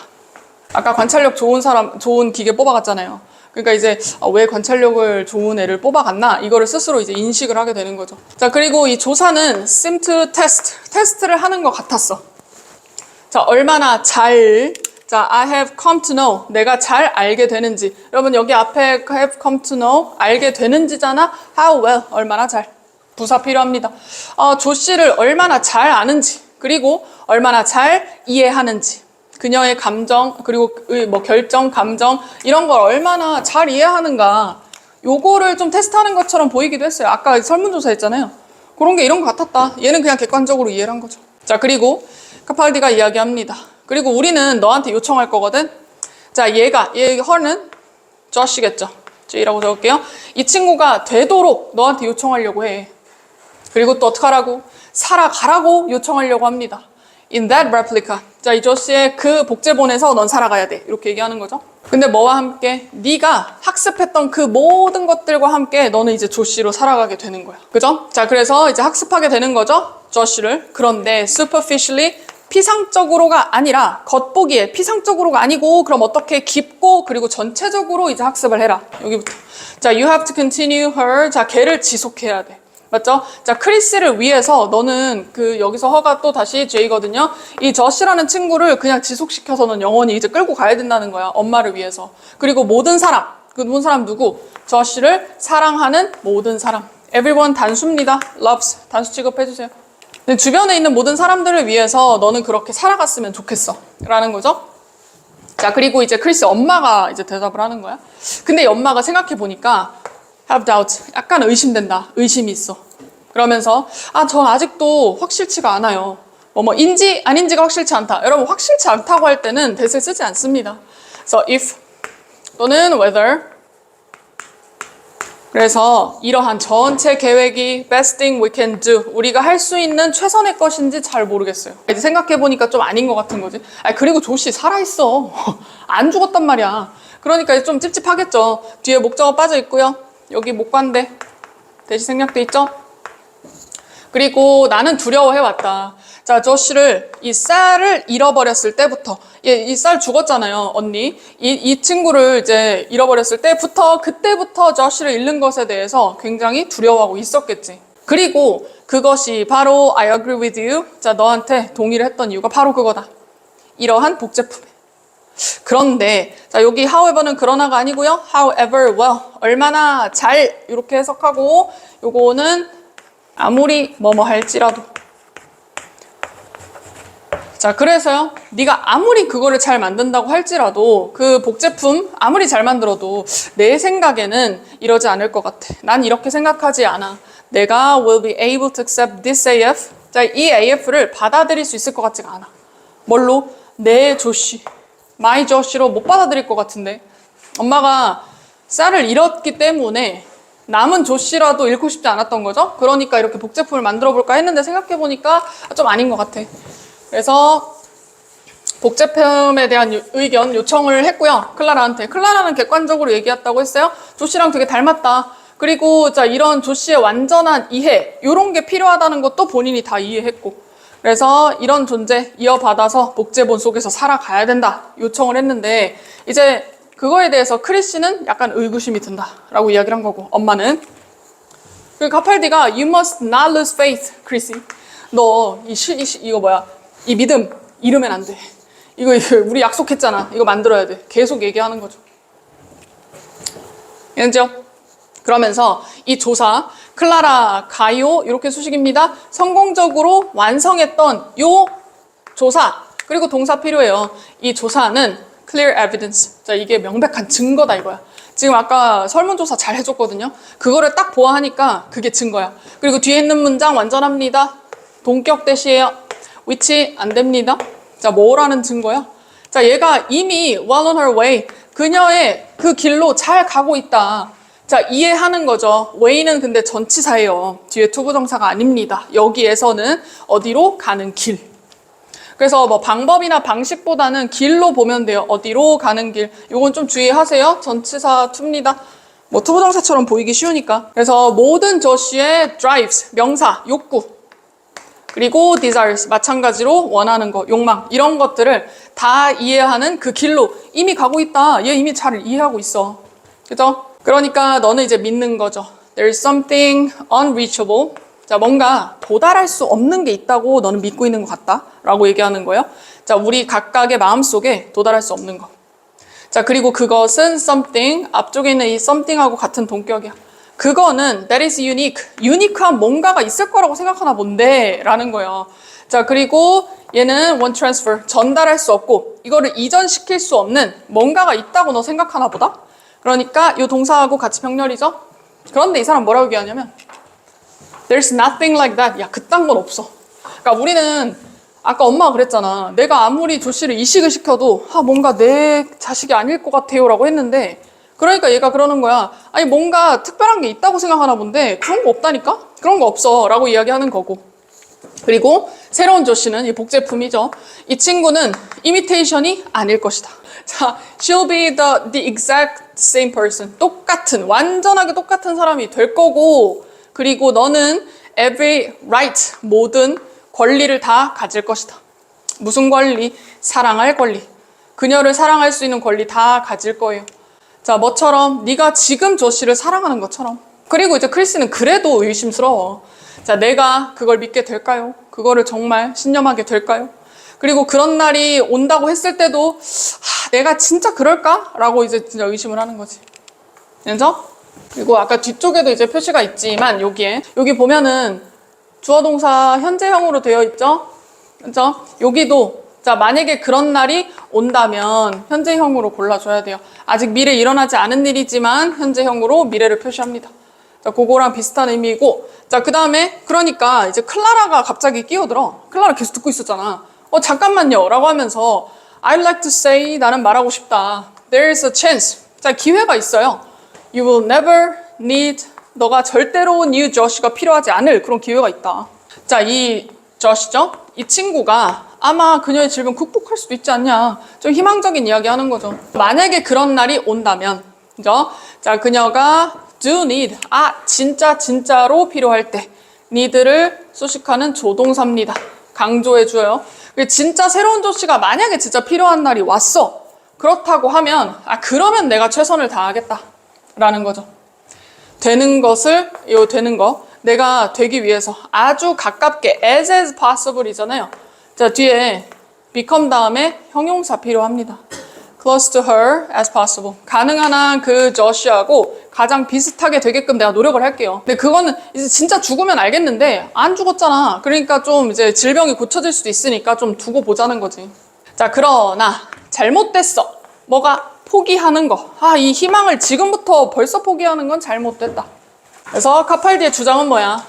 아까 관찰력 좋은 기계 뽑아갔잖아요. 그러니까 이제 왜 관찰력을 좋은 애를 뽑아갔나 이거를 스스로 이제 인식을 하게 되는 거죠. 자, 그리고 이 조사는 seem to test, 테스트를 하는 것 같았어. 자, 얼마나 잘, 자, I have come to know, 내가 잘 알게 되는지. 여러분 여기 앞에 have come to know, 알게 되는지잖아. How well, 얼마나 잘. 부사 필요합니다. 조 씨를 얼마나 잘 아는지, 그리고 얼마나 잘 이해하는지. 그녀의 감정, 그리고 뭐 결정, 감정 이런 걸 얼마나 잘 이해하는가. 요거를 좀 테스트하는 것처럼 보이기도 했어요. 아까 설문조사 했잖아요. 그런 게 이런 것 같았다. 얘는 그냥 객관적으로 이해를 한 거죠. 자, 그리고 카팔디가 이야기합니다. 그리고 우리는 너한테 요청할 거거든. 자, her는 저씨겠죠. G라고 적을게요. 이 친구가 되도록 너한테 요청하려고 해. 그리고 또 어떡하라고? 살아가라고 요청하려고 합니다. In that replica. 자, 이 조씨의 그 복제본에서 넌 살아가야 돼. 이렇게 얘기하는 거죠. 근데 뭐와 함께? 네가 학습했던 그 모든 것들과 함께 너는 이제 조씨로 살아가게 되는 거야. 그죠? 자, 그래서 이제 학습하게 되는 거죠. 조씨를. 그런데 superficially, 피상적으로가 아니라 겉보기에 피상적으로가 아니고 그럼 어떻게 깊고 그리고 전체적으로 이제 학습을 해라. 여기부터. 자, you have to continue her. 자, 걔를 지속해야 돼. 맞죠? 자, 크리스를 위해서 너는 여기서 허가 또 다시 J거든요. 이 저씨라는 친구를 그냥 지속시켜서는 영원히 이제 끌고 가야 된다는 거야. 엄마를 위해서. 그리고 모든 사람. 그 모든 사람 누구? 저씨를 사랑하는 모든 사람. Everyone 단수입니다. loves. 단수 취급해주세요. 주변에 있는 모든 사람들을 위해서 너는 그렇게 살아갔으면 좋겠어. 라는 거죠. 자, 그리고 이제 크리스 엄마가 이제 대답을 하는 거야. 근데 이 엄마가 생각해보니까 have doubt. 약간 의심된다. 의심이 있어. 그러면서 전 아직도 확실치가 않아요. 인지 아닌지가 확실치 않다. 여러분 확실치 않다고 할 때는 that을 쓰지 않습니다. 그래서 if 또는 whether. 그래서 이러한 전체 계획이 best thing we can do. 우리가 할 수 있는 최선의 것인지 잘 모르겠어요. 이제 생각해보니까 좀 아닌 것 같은 거지. 그리고 조씨 살아있어. 안 죽었단 말이야. 그러니까 좀 찝찝하겠죠. 뒤에 목적어 빠져 있고요. 여기 목관대 대시 생략돼 있죠? 그리고 나는 두려워해왔다. 자, 조씨를 이 쌀을 잃어버렸을 때부터 이 쌀 죽었잖아요, 언니. 이 친구를 이제 잃어버렸을 때부터 그때부터 조씨를 잃는 것에 대해서 굉장히 두려워하고 있었겠지. 그리고 그것이 바로 I agree with you. 자, 너한테 동의를 했던 이유가 바로 그거다. 이러한 복제품에. 그런데 자, 여기 however는 그러나가 아니고요. however well. 얼마나 잘 이렇게 해석하고 요거는 아무리 뭐뭐 할지라도. 자, 그래서요. 네가 아무리 그거를 잘 만든다고 할지라도 그 복제품 아무리 잘 만들어도 내 생각에는 이러지 않을 것 같아. 난 이렇게 생각하지 않아. 내가 will be able to accept this AF. 자, 이 AF를 받아들일 수 있을 것 같지가 않아. 뭘로? 내 조씨. 마이 조씨로 못 받아들일 것 같은데. 엄마가 쌀을 잃었기 때문에 남은 조씨라도 잃고 싶지 않았던 거죠. 그러니까 이렇게 복제품을 만들어 볼까 했는데 생각해보니까 좀 아닌 것 같아. 그래서 복제품에 대한 의견 요청을 했고요. 클라라한테. 클라라는 객관적으로 얘기했다고 했어요. 조씨랑 되게 닮았다. 그리고 자, 이런 조씨의 완전한 이해, 이런 게 필요하다는 것도 본인이 다 이해했고. 그래서 이런 존재 이어받아서 복제본 속에서 살아가야 된다 요청을 했는데 이제 그거에 대해서 크리스는 약간 의구심이 든다라고 이야기를 한 거고 엄마는 그리고 카팔디가 You must not lose faith, 크리스. 너 이거 뭐야? 이 믿음 잃으면 안 돼. 이거 우리 약속했잖아. 이거 만들어야 돼. 계속 얘기하는 거죠. 알죠? 그러면서 이 조사 클라라 가요 이렇게 수식입니다. 성공적으로 완성했던 요 조사 그리고 동사 필요해요. 이 조사는 clear evidence. 자, 이게 명백한 증거다 이거야. 지금 아까 설문조사 잘 해줬거든요. 그거를 딱 보아하니까 그게 증거야. 그리고 뒤에 있는 문장 완전합니다. 동격 대시에요. which 안 됩니다. 자, 뭐라는 증거야? 자, 얘가 이미 well on her way. 그녀의 그 길로 잘 가고 있다. 자, 이해하는 거죠. way는 근데 전치사예요. 뒤에 투부정사가 아닙니다. 여기에서는 어디로 가는 길. 그래서 뭐 방법이나 방식보다는 길로 보면 돼요. 어디로 가는 길. 요건 좀 주의하세요. 전치사 투입니다. 뭐 투부정사처럼 보이기 쉬우니까. 그래서 모든 조시의 drives, 명사, 욕구. 그리고 desires, 마찬가지로 원하는 거, 욕망. 이런 것들을 다 이해하는 그 길로 이미 가고 있다. 얘 이미 잘 이해하고 있어. 그죠? 그러니까 너는 이제 믿는 거죠. There's something unreachable. 자, 뭔가 도달할 수 없는 게 있다고 너는 믿고 있는 것 같다 라고 얘기하는 거예요. 자, 우리 각각의 마음속에 도달할 수 없는 거. 자, 그리고 그것은 something, 앞쪽에 있는 이 something하고 같은 동격이야. 그거는 that is unique. 유니크한 뭔가가 있을 거라고 생각하나 본데 라는 거예요. 자, 그리고 얘는 one transfer, 전달할 수 없고 이거를 이전시킬 수 없는 뭔가가 있다고 너 생각하나 보다. 그러니까 이 동사하고 같이 병렬이죠. 그런데 이 사람 뭐라고 얘기하냐면 There's nothing like that. 야, 그딴 건 없어. 그러니까 우리는 아까 엄마가 그랬잖아. 내가 아무리 조씨를 이식을 시켜도 뭔가 내 자식이 아닐 것 같아요 라고 했는데 그러니까 얘가 그러는 거야. 아니 뭔가 특별한 게 있다고 생각하나 본데 그런 거 없다니까? 그런 거 없어 라고 이야기하는 거고. 그리고 새로운 조씨는 이 복제품이죠. 이 친구는 imitation이 아닐 것이다. 자, she'll be the exact same person. 똑같은, 완전하게 똑같은 사람이 될 거고 그리고 너는 every right, 모든 권리를 다 가질 것이다. 무슨 권리? 사랑할 권리. 그녀를 사랑할 수 있는 권리 다 가질 거예요. 자, 뭐처럼? 네가 지금 조씨를 사랑하는 것처럼. 그리고 이제 크리스는 그래도 의심스러워. 자, 내가 그걸 믿게 될까요? 그거를 정말 신념하게 될까요? 그리고 그런 날이 온다고 했을 때도 내가 진짜 그럴까? 라고 이제 진짜 의심을 하는 거지. 그죠? 그리고 아까 뒤쪽에도 이제 표시가 있지만 여기 보면은 주어 동사 현재형으로 되어 있죠? 그죠? 여기도 자, 만약에 그런 날이 온다면 현재형으로 골라줘야 돼요. 아직 미래에 일어나지 않은 일이지만 현재형으로 미래를 표시합니다. 자, 그거랑 비슷한 의미이고 자, 그 다음에 그러니까 이제 클라라가 갑자기 끼어들어. 클라라 계속 듣고 있었잖아. 잠깐만요 라고 하면서 I'd like to say 나는 말하고 싶다. There's a chance. 자, 기회가 있어요. You will never need 너가 절대로 new Josh가 필요하지 않을 그런 기회가 있다. 자, 이 Josh죠? 이 친구가 아마 그녀의 질병 극복할 수도 있지 않냐. 좀 희망적인 이야기 하는 거죠. 만약에 그런 날이 온다면 그죠? 자, 그녀가 do need 진짜로 필요할 때 need를 수식하는 조동사입니다. 강조해줘요. 진짜 새로운 조씨가 만약에 진짜 필요한 날이 왔어. 그렇다고 하면 그러면 내가 최선을 다하겠다 라는 거죠. 되는 거 내가 되기 위해서 아주 가깝게 as possible 이잖아요. 자, 뒤에 become 다음에 형용사 필요합니다. close to her as possible. 가능한 한 그 저씨하고 가장 비슷하게 되게끔 내가 노력을 할게요. 근데 그거는 이제 진짜 죽으면 알겠는데 안 죽었잖아. 그러니까 좀 이제 질병이 고쳐질 수도 있으니까 좀 두고 보자는 거지. 자, 그러나 잘못됐어. 뭐가? 포기하는 거. 이 희망을 지금부터 벌써 포기하는 건 잘못됐다. 그래서 카팔디의 주장은 뭐야?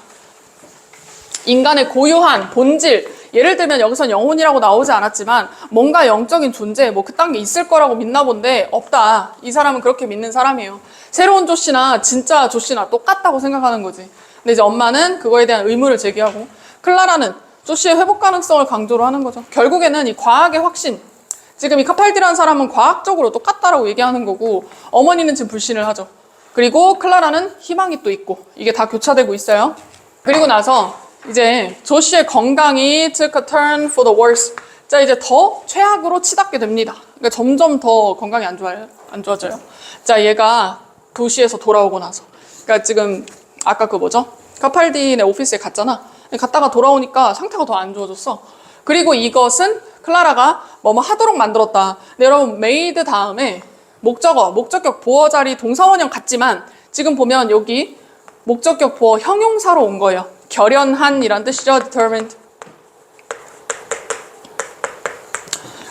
인간의 고유한 본질, 예를 들면 여기선 영혼이라고 나오지 않았지만 뭔가 영적인 존재, 그딴 게 있을 거라고 믿나 본데 없다. 이 사람은 그렇게 믿는 사람이에요. 새로운 조씨나 진짜 조씨나 똑같다고 생각하는 거지. 근데 이제 엄마는 그거에 대한 의문을 제기하고 클라라는 조씨의 회복 가능성을 강조를 하는 거죠. 결국에는 이 과학의 확신, 지금 이 카팔디라는 사람은 과학적으로 똑같다라고 얘기하는 거고 어머니는 지금 불신을 하죠. 그리고 클라라는 희망이 또 있고 이게 다 교차되고 있어요. 그리고 나서 이제 조씨의 건강이 took a turn for the worse. 자, 이제 더 최악으로 치닫게 됩니다. 그러니까 점점 더 건강이 안 좋아져요. 자, 얘가 도시에서 돌아오고 나서. 그러니까 지금 아까 카팔디네 오피스에 갔잖아. 갔다가 돌아오니까 상태가 더 안 좋아졌어. 그리고 이것은 클라라가 뭐뭐 하도록 만들었다. 근데 여러분 made 다음에 목적격 보어 자리 동사원형 같지만 지금 보면 여기 목적격 보어 형용사로 온 거예요. 결연한이란 뜻이죠. determined.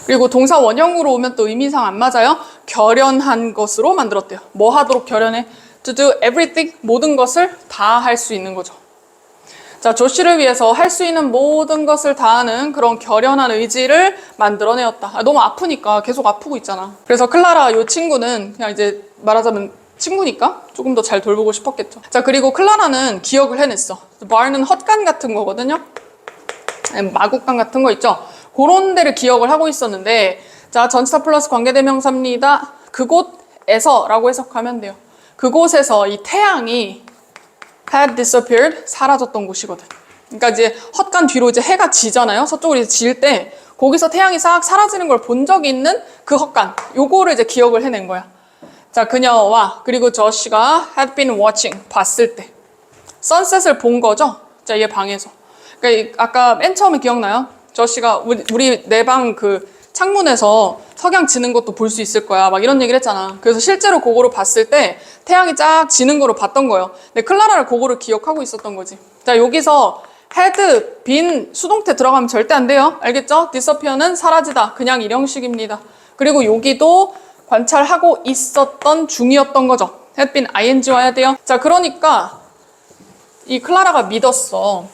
그리고 동사 원형으로 오면 또 의미상 안 맞아요. 결연한 것으로 만들었대요. 뭐 하도록 결연해? To do everything. 모든 것을 다 할 수 있는 거죠. 자, 조씨를 위해서 할 수 있는 모든 것을 다하는 그런 결연한 의지를 만들어내었다. 너무 아프니까 계속 아프고 있잖아. 그래서 클라라 이 친구는 그냥 이제 말하자면 친구니까 조금 더 잘 돌보고 싶었겠죠. 자, 그리고 클라라는 기억을 해냈어. bar는 헛간 같은 거거든요. 마구간 같은 거 있죠. 그런 데를 기억을 하고 있었는데 자, 전치사 플러스 관계대명사입니다. 그곳에서 라고 해석하면 돼요. 그곳에서 이 태양이 had disappeared, 사라졌던 곳이거든. 그러니까 이제 헛간 뒤로 이제 해가 지잖아요. 서쪽으로 이제 질 때 거기서 태양이 싹 사라지는 걸 본 적이 있는 그 헛간. 요거를 이제 기억을 해낸 거야. 자, 그녀와 그리고 저씨가 had been watching, 봤을 때. 선셋을 본 거죠? 자, 얘 방에서. 그러니까 아까 맨 처음에 기억나요? 저씨가 우리 내 방 그 창문에서 석양 지는 것도 볼 수 있을 거야. 막 이런 얘기를 했잖아. 그래서 실제로 그거를 봤을 때 태양이 쫙 지는 거로 봤던 거예요. 근데 클라라를 그거를 기억하고 있었던 거지. 자, 여기서 had been 수동태 들어가면 절대 안 돼요. 알겠죠? disappear는 사라지다. 그냥 일형식입니다. 그리고 여기도 관찰하고 있었던 중이었던 거죠. had been ing 와야 돼요. 자, 그러니까 이 클라라가 믿었어.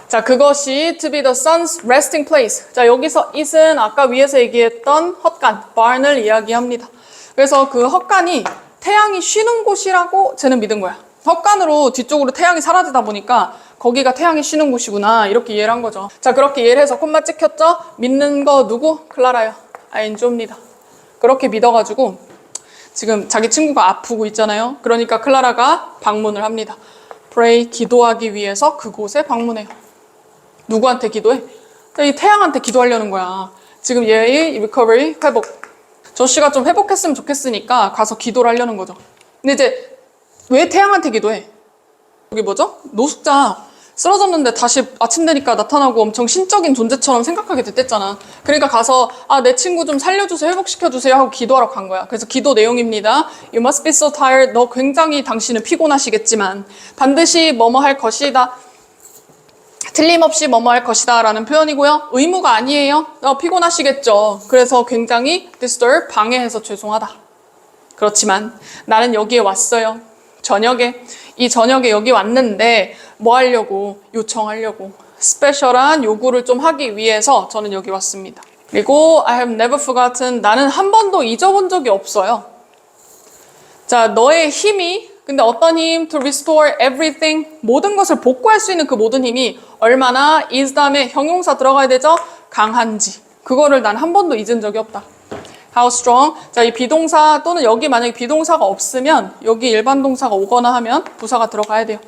자, 그것이 to be the sun's resting place. 자, 여기서 it은 아까 위에서 얘기했던 헛간, barn을 이야기합니다. 그래서 그 헛간이 태양이 쉬는 곳이라고 쟤는 믿은 거야. 헛간으로 뒤쪽으로 태양이 사라지다 보니까 거기가 태양이 쉬는 곳이구나. 이렇게 이해를 한 거죠. 자, 그렇게 이해를 해서 콤마 찍혔죠? 믿는 거 누구? 클라라요. ing입니다. 그렇게 믿어가지고 지금 자기 친구가 아프고 있잖아요. 그러니까 클라라가 방문을 합니다. pray, 기도하기 위해서 그곳에 방문해요. 누구한테 기도해? 이 태양한테 기도하려는 거야. 지금 얘의 recovery, 회복. 저씨가 좀 회복했으면 좋겠으니까 가서 기도를 하려는 거죠. 근데 이제 왜 태양한테 기도해? 여기 뭐죠? 노숙자 쓰러졌는데 다시 아침 되니까 나타나고 엄청 신적인 존재처럼 생각하게 됐댔잖아. 그러니까 가서 내 친구 좀 살려주세요, 회복시켜주세요 하고 기도하러 간 거야. 그래서 기도 내용입니다. You must be so tired. 너 굉장히 당신은 피곤하시겠지만 반드시 뭐뭐 할 것이다. 틀림없이 뭐뭐 할 것이다 라는 표현이고요. 의무가 아니에요. 피곤하시겠죠. 그래서 굉장히 disturb, 방해해서 죄송하다. 그렇지만 나는 여기에 왔어요. 이 저녁에 여기 왔는데 뭐 하려고? 요청하려고. 스페셜한 요구를 좀 하기 위해서 저는 여기 왔습니다. 그리고 I have never forgotten. 나는 한 번도 잊어본 적이 없어요. 자, 너의 힘이, 근데 어떤 힘? To restore everything. 모든 것을 복구할 수 있는 그 모든 힘이 얼마나 is 다음에 형용사 들어가야 되죠? 강한지. 그거를 난 한 번도 잊은 적이 없다. How strong? 자, 이 비동사 또는 여기 만약에 비동사가 없으면 여기 일반 동사가 오거나 하면 부사가 들어가야 돼요.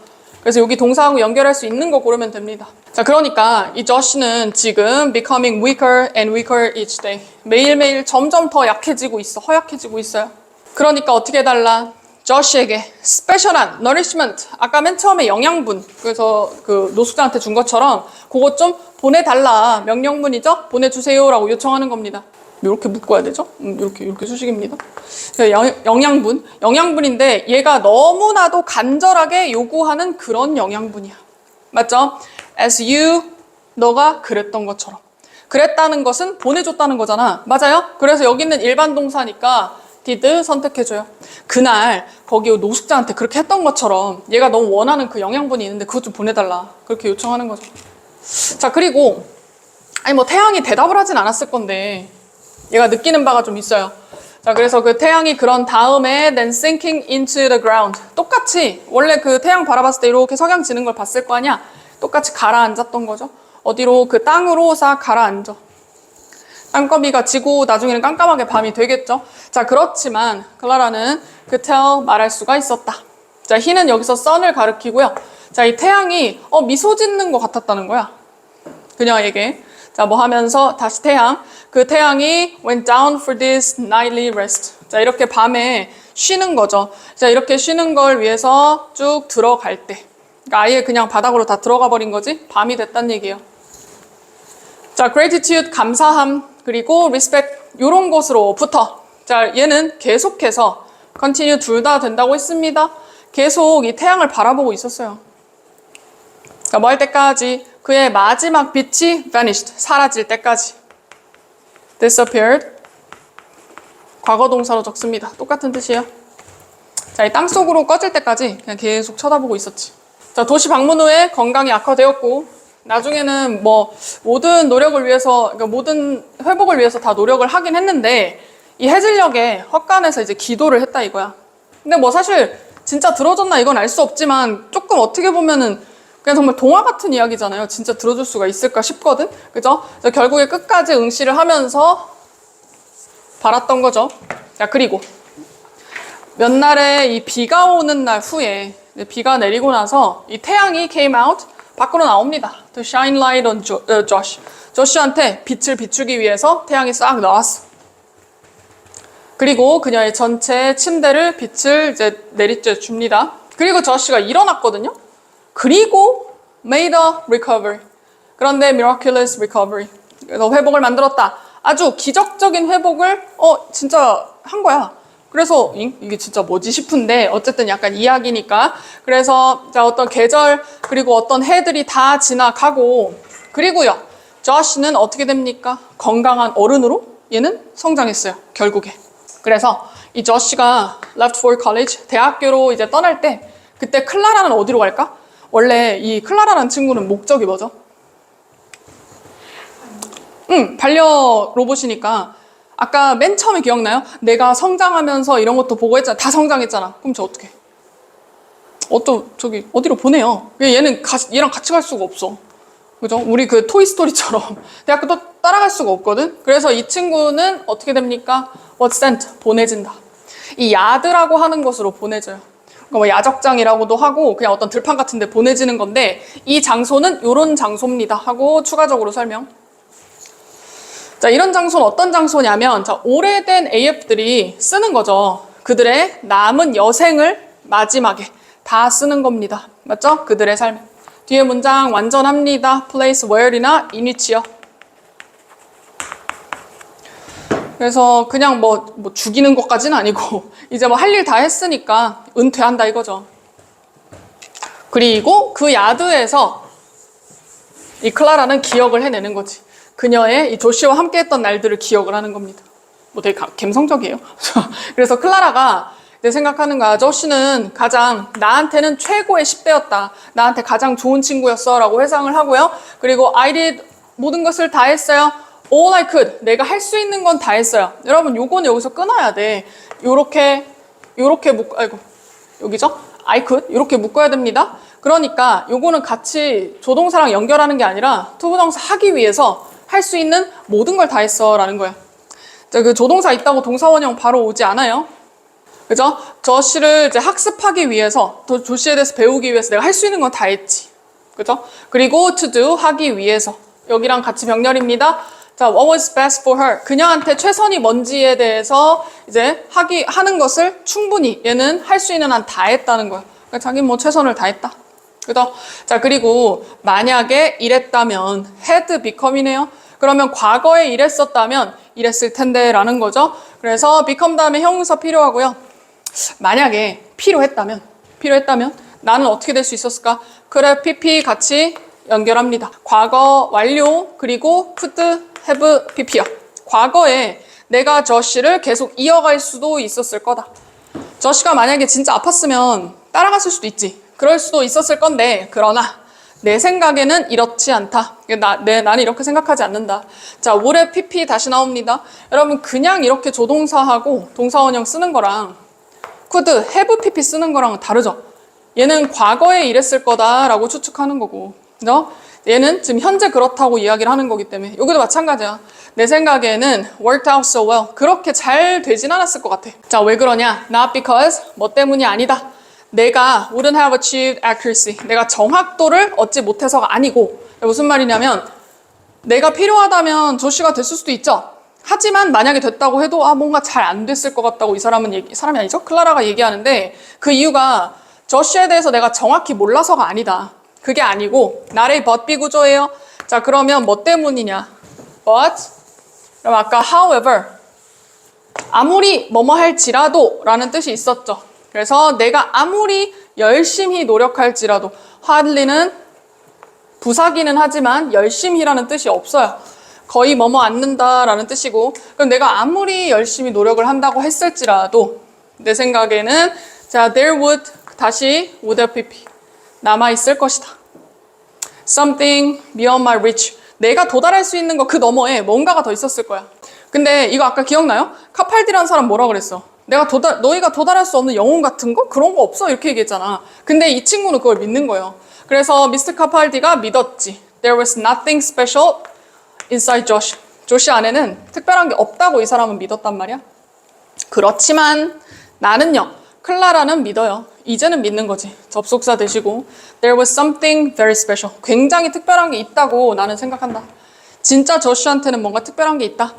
그래서 여기 동사하고 연결할 수 있는 거 고르면 됩니다. 자, 그러니까 이 저씨는 지금 becoming weaker and weaker each day. 매일매일 점점 더 약해지고 있어. 허약해지고 있어요. 그러니까 어떻게 해달라? 저씨에게 스페셜한 nourishment. 아까 맨 처음에 영양분. 그래서 그 노숙자한테 준 것처럼 그것 좀 보내달라. 명령문이죠? 보내주세요라고 요청하는 겁니다. 이렇게 묶어야 되죠? 이렇게 수식입니다. 영양분인데 얘가 너무나도 간절하게 요구하는 그런 영양분이야. 맞죠? As you, 너가 그랬던 것처럼. 그랬다는 것은 보내줬다는 거잖아. 맞아요? 그래서 여기 있는 일반 동사니까 did 선택해줘요. 그날 거기 노숙자한테 그렇게 했던 것처럼 얘가 너무 원하는 그 영양분이 있는데 그것 좀 보내달라. 그렇게 요청하는 거죠. 자, 그리고 뭐 태양이 대답을 하진 않았을 건데 얘가 느끼는 바가 좀 있어요. 자, 그래서 그 태양이 그런 다음에 then sinking into the ground. 똑같이 원래 그 태양 바라봤을 때 이렇게 석양 지는 걸 봤을 거 아니야? 똑같이 가라앉았던 거죠. 어디로? 그 땅으로 싹 가라앉아. 땅거미가 지고 나중에는 깜깜하게 밤이 되겠죠. 자, 그렇지만 클라라는 그 tell 말할 수가 있었다. 자, he는 여기서 sun을 가리키고요. 자, 이 태양이 미소 짓는 것 같았다는 거야. 그녀에게. 자, 뭐 하면서 다시 태양. 그 태양이 went down for this nightly rest. 자, 이렇게 밤에 쉬는 거죠. 자, 이렇게 쉬는 걸 위해서 쭉 들어갈 때. 그러니까 아예 그냥 바닥으로 다 들어가 버린 거지. 밤이 됐단 얘기예요. 자, gratitude, 감사함, 그리고 respect, 요런 것으로부터. 자, 얘는 계속해서 continue 둘 다 된다고 했습니다. 계속 이 태양을 바라보고 있었어요. 그러니까 뭐 할 때까지? 그의 마지막 빛이 vanished, 사라질 때까지. disappeared, 과거 동사로 적습니다. 똑같은 뜻이에요. 자, 이 땅속으로 꺼질 때까지 그냥 계속 쳐다보고 있었지. 자, 도시 방문 후에 건강이 악화되었고 나중에는 뭐 모든 노력을 위해서, 그러니까 모든 회복을 위해서 다 노력을 하긴 했는데 이 해질녘에 헛간에서 이제 기도를 했다 이거야. 근데 뭐 사실 진짜 들어줬나 이건 알 수 없지만 조금 어떻게 보면은 그냥 정말 동화 같은 이야기잖아요. 진짜 들어줄 수가 있을까 싶거든. 그죠? 결국에 끝까지 응시를 하면서 바랐던 거죠. 자, 그리고 몇 날에 이 비가 오는 날 후에 비가 내리고 나서 이 태양이 came out, 밖으로 나옵니다. To shine light on Josh. 조슈한테 빛을 비추기 위해서 태양이 싹 나왔어. 그리고 그녀의 전체 침대를 빛을 이제 내리쬐 줍니다. 그리고 저씨가 일어났거든요. 그리고 made a recovery. 그런데 miraculous recovery. 그래서 회복을 만들었다. 아주 기적적인 회복을 진짜 한 거야. 그래서 이게 진짜 뭐지 싶은데 어쨌든 약간 이야기니까. 그래서 자 어떤 계절 그리고 어떤 해들이 다 지나가고 그리고요. 저씨는 어떻게 됩니까? 건강한 어른으로 얘는 성장했어요. 결국에. 그래서 이 저씨가 left for college 대학교로 이제 떠날 때 그때 클라라는 어디로 갈까? 원래 이 클라라라는 친구는 목적이 뭐죠? 반려 로봇이니까 아까 맨 처음에 기억나요? 내가 성장하면서 이런 것도 보고 했잖아. 다 성장했잖아. 그럼 저 어떡해? 저기 어디로 보내요? 얘는 얘랑 같이 갈 수가 없어. 그죠? 우리 그 토이스토리처럼 대학교 또 따라갈 수가 없거든? 그래서 이 친구는 어떻게 됩니까? What's sent? 보내진다. 이 야드라고 하는 곳으로 보내져요. 그러니까 뭐 야적장이라고도 하고 그냥 어떤 들판 같은 데 보내지는 건데 이 장소는 요런 장소입니다 하고 추가적으로 설명. 자, 이런 장소는 어떤 장소냐면 자, 오래된 AF들이 쓰는 거죠. 그들의 남은 여생을 마지막에 다 쓰는 겁니다. 맞죠? 그들의 삶. 뒤에 문장 완전합니다. place where이나 in which요. 그래서 그냥 뭐 죽이는 것까지는 아니고 이제 뭐 할 일 다 했으니까 은퇴한다 이거죠. 그리고 그 야드에서 이 클라라는 기억을 해내는 거지. 그녀의 이 조시와 함께 했던 날들을 기억을 하는 겁니다. 뭐 되게 감성적이에요. 그래서 클라라가 내 생각하는 거야. 조시는 나한테는 최고의 10대였다. 나한테 가장 좋은 친구였어. 라고 회상을 하고요. 그리고 I did 모든 것을 다 했어요. All I could. 내가 할 수 있는 건 다 했어요. 여러분, 요거는 여기서 끊어야 돼. 요렇게 여기죠? I could. 요렇게 묶어야 됩니다. 그러니까 요거는 같이 조동사랑 연결하는 게 아니라 투부정사 하기 위해서 할 수 있는 모든 걸 다 했어. 라는 거예요. 자, 그 조동사 있다고 동사원형 바로 오지 않아요. 그죠? 저씨를 이제 학습하기 위해서, 조씨에 대해서 배우기 위해서 내가 할 수 있는 건 다 했지. 그죠? 그리고 to do, 하기 위해서. 여기랑 같이 병렬입니다. 자, what was best for her? 그녀한테 최선이 뭔지에 대해서 이제 하는 것을 충분히 얘는 할 수 있는 한 다 했다는 거야. 그러니까 자기는 뭐 최선을 다했다. 그죠? 자, 그리고 만약에 이랬다면, had become이네요. 그러면 과거에 이랬었다면 이랬을 텐데 라는 거죠. 그래서 become 다음에 형용사 필요하고요. 만약에 필요했다면 나는 어떻게 될 수 있었을까? 그래, PP 같이 연결합니다. 과거 완료 그리고 could have PP요. 과거에 내가 저씨를 계속 이어갈 수도 있었을 거다. 저씨가 만약에 진짜 아팠으면 따라갔을 수도 있지. 그럴 수도 있었을 건데 그러나 내 생각에는 이렇지 않다. 나는 이렇게 생각하지 않는다. 자, would PP 다시 나옵니다. 여러분 그냥 이렇게 조동사하고 동사원형 쓰는 거랑 could have PP 쓰는 거랑은 다르죠. 얘는 과거에 이랬을 거다라고 추측하는 거고, 그죠? 얘는 지금 현재 그렇다고 이야기를 하는 거기 때문에 여기도 마찬가지야. 내 생각에는 worked out so well. 그렇게 잘 되진 않았을 것 같아. 자, 왜 그러냐? Not because 뭐 때문이 아니다. 내가 wouldn't have achieved accuracy. 내가 정확도를 얻지 못해서가 아니고, 무슨 말이냐면 내가 필요하다면 조씨가 됐을 수도 있죠. 하지만 만약에 됐다고 해도 뭔가 잘 안 됐을 것 같다고 이 사람이 아니죠? 클라라가 얘기하는데 그 이유가 저씨에 대해서 내가 정확히 몰라서가 아니다. 그게 아니고 나의 but 비구조예요. 자, 그러면 뭐 때문이냐? but 그럼 아까 however 아무리 뭐뭐 할지라도 라는 뜻이 있었죠. 그래서 내가 아무리 열심히 노력할지라도 hardly는 부사기는 하지만 열심히라는 뜻이 없어요. 거의 뭐뭐 않는다라는 뜻이고, 그럼 내가 아무리 열심히 노력을 한다고 했을지라도 내 생각에는 자, there would 다시 would have PP 남아있을 것이다. Something beyond my reach. 내가 도달할 수 있는 거 그 너머에 뭔가가 더 있었을 거야. 근데 이거 아까 기억나요? 카팔디라는 사람 뭐라 그랬어? 너희가 도달할 수 없는 영혼 같은 거? 그런 거 없어? 이렇게 얘기했잖아. 근데 이 친구는 그걸 믿는 거예요. 그래서 미스터 카팔디가 믿었지. There was nothing special inside Josh. 조시 안에는 특별한 게 없다고 이 사람은 믿었단 말이야. 그렇지만 나는요. 클라라는 믿어요. 이제는 믿는 거지. 접속사 되시고 There was something very special. 굉장히 특별한 게 있다고 나는 생각한다. 진짜 조시한테는 뭔가 특별한 게 있다.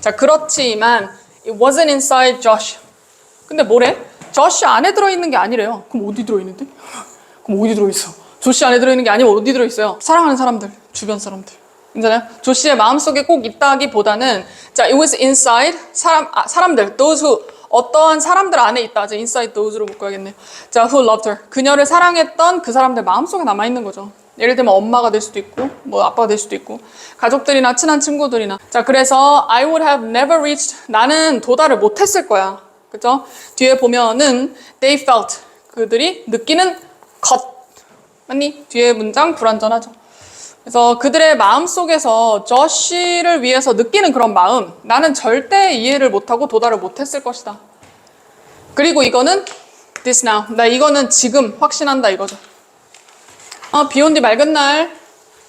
자, 그렇지만 It wasn't inside Josh. 근데 뭐래? 조시 안에 들어있는 게 아니래요. 그럼 어디 들어있는데? 그럼 어디 들어있어? 조시 안에 들어있는 게 아니면 어디 들어있어요? 사랑하는 사람들, 주변 사람들. 괜찮아요? 조시의 마음속에 꼭 있다기보다는 자, it was inside 사람들, those who 어떠한 사람들 안에 있다. 이제 inside those로 묶어야겠네요. 자, who loved her. 그녀를 사랑했던 그 사람들 마음속에 남아있는 거죠. 예를 들면 엄마가 될 수도 있고 뭐 아빠가 될 수도 있고 가족들이나 친한 친구들이나 자 그래서 I would have never reached 나는 도달을 못했을 거야. 그죠? 뒤에 보면은 they felt 그들이 느끼는 것 맞니? 뒤에 문장 불완전하죠. 그래서 그들의 마음속에서 저씨를 위해서 느끼는 그런 마음 나는 절대 이해를 못하고 도달을 못했을 것이다. 그리고 이거는 this now 나 이거는 지금 확신한다 이거죠. 비 온 뒤 맑은 날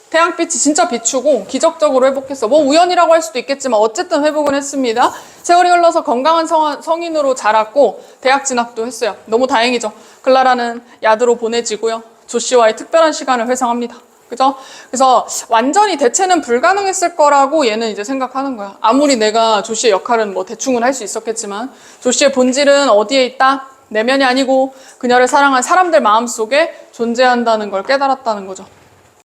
태양빛이 진짜 비추고 기적적으로 회복했어. 뭐 우연이라고 할 수도 있겠지만 어쨌든 회복은 했습니다. 세월이 흘러서 건강한 성인으로 자랐고 대학 진학도 했어요. 너무 다행이죠. 클라라는 야드로 보내지고요. 조씨와의 특별한 시간을 회상합니다. 그죠? 그래서 완전히 대체는 불가능했을 거라고 얘는 이제 생각하는 거야. 아무리 내가 조씨의 역할은 뭐 대충은 할 수 있었겠지만 조씨의 본질은 어디에 있다? 내면이 아니고 그녀를 사랑한 사람들 마음속에 존재한다는 걸 깨달았다는 거죠.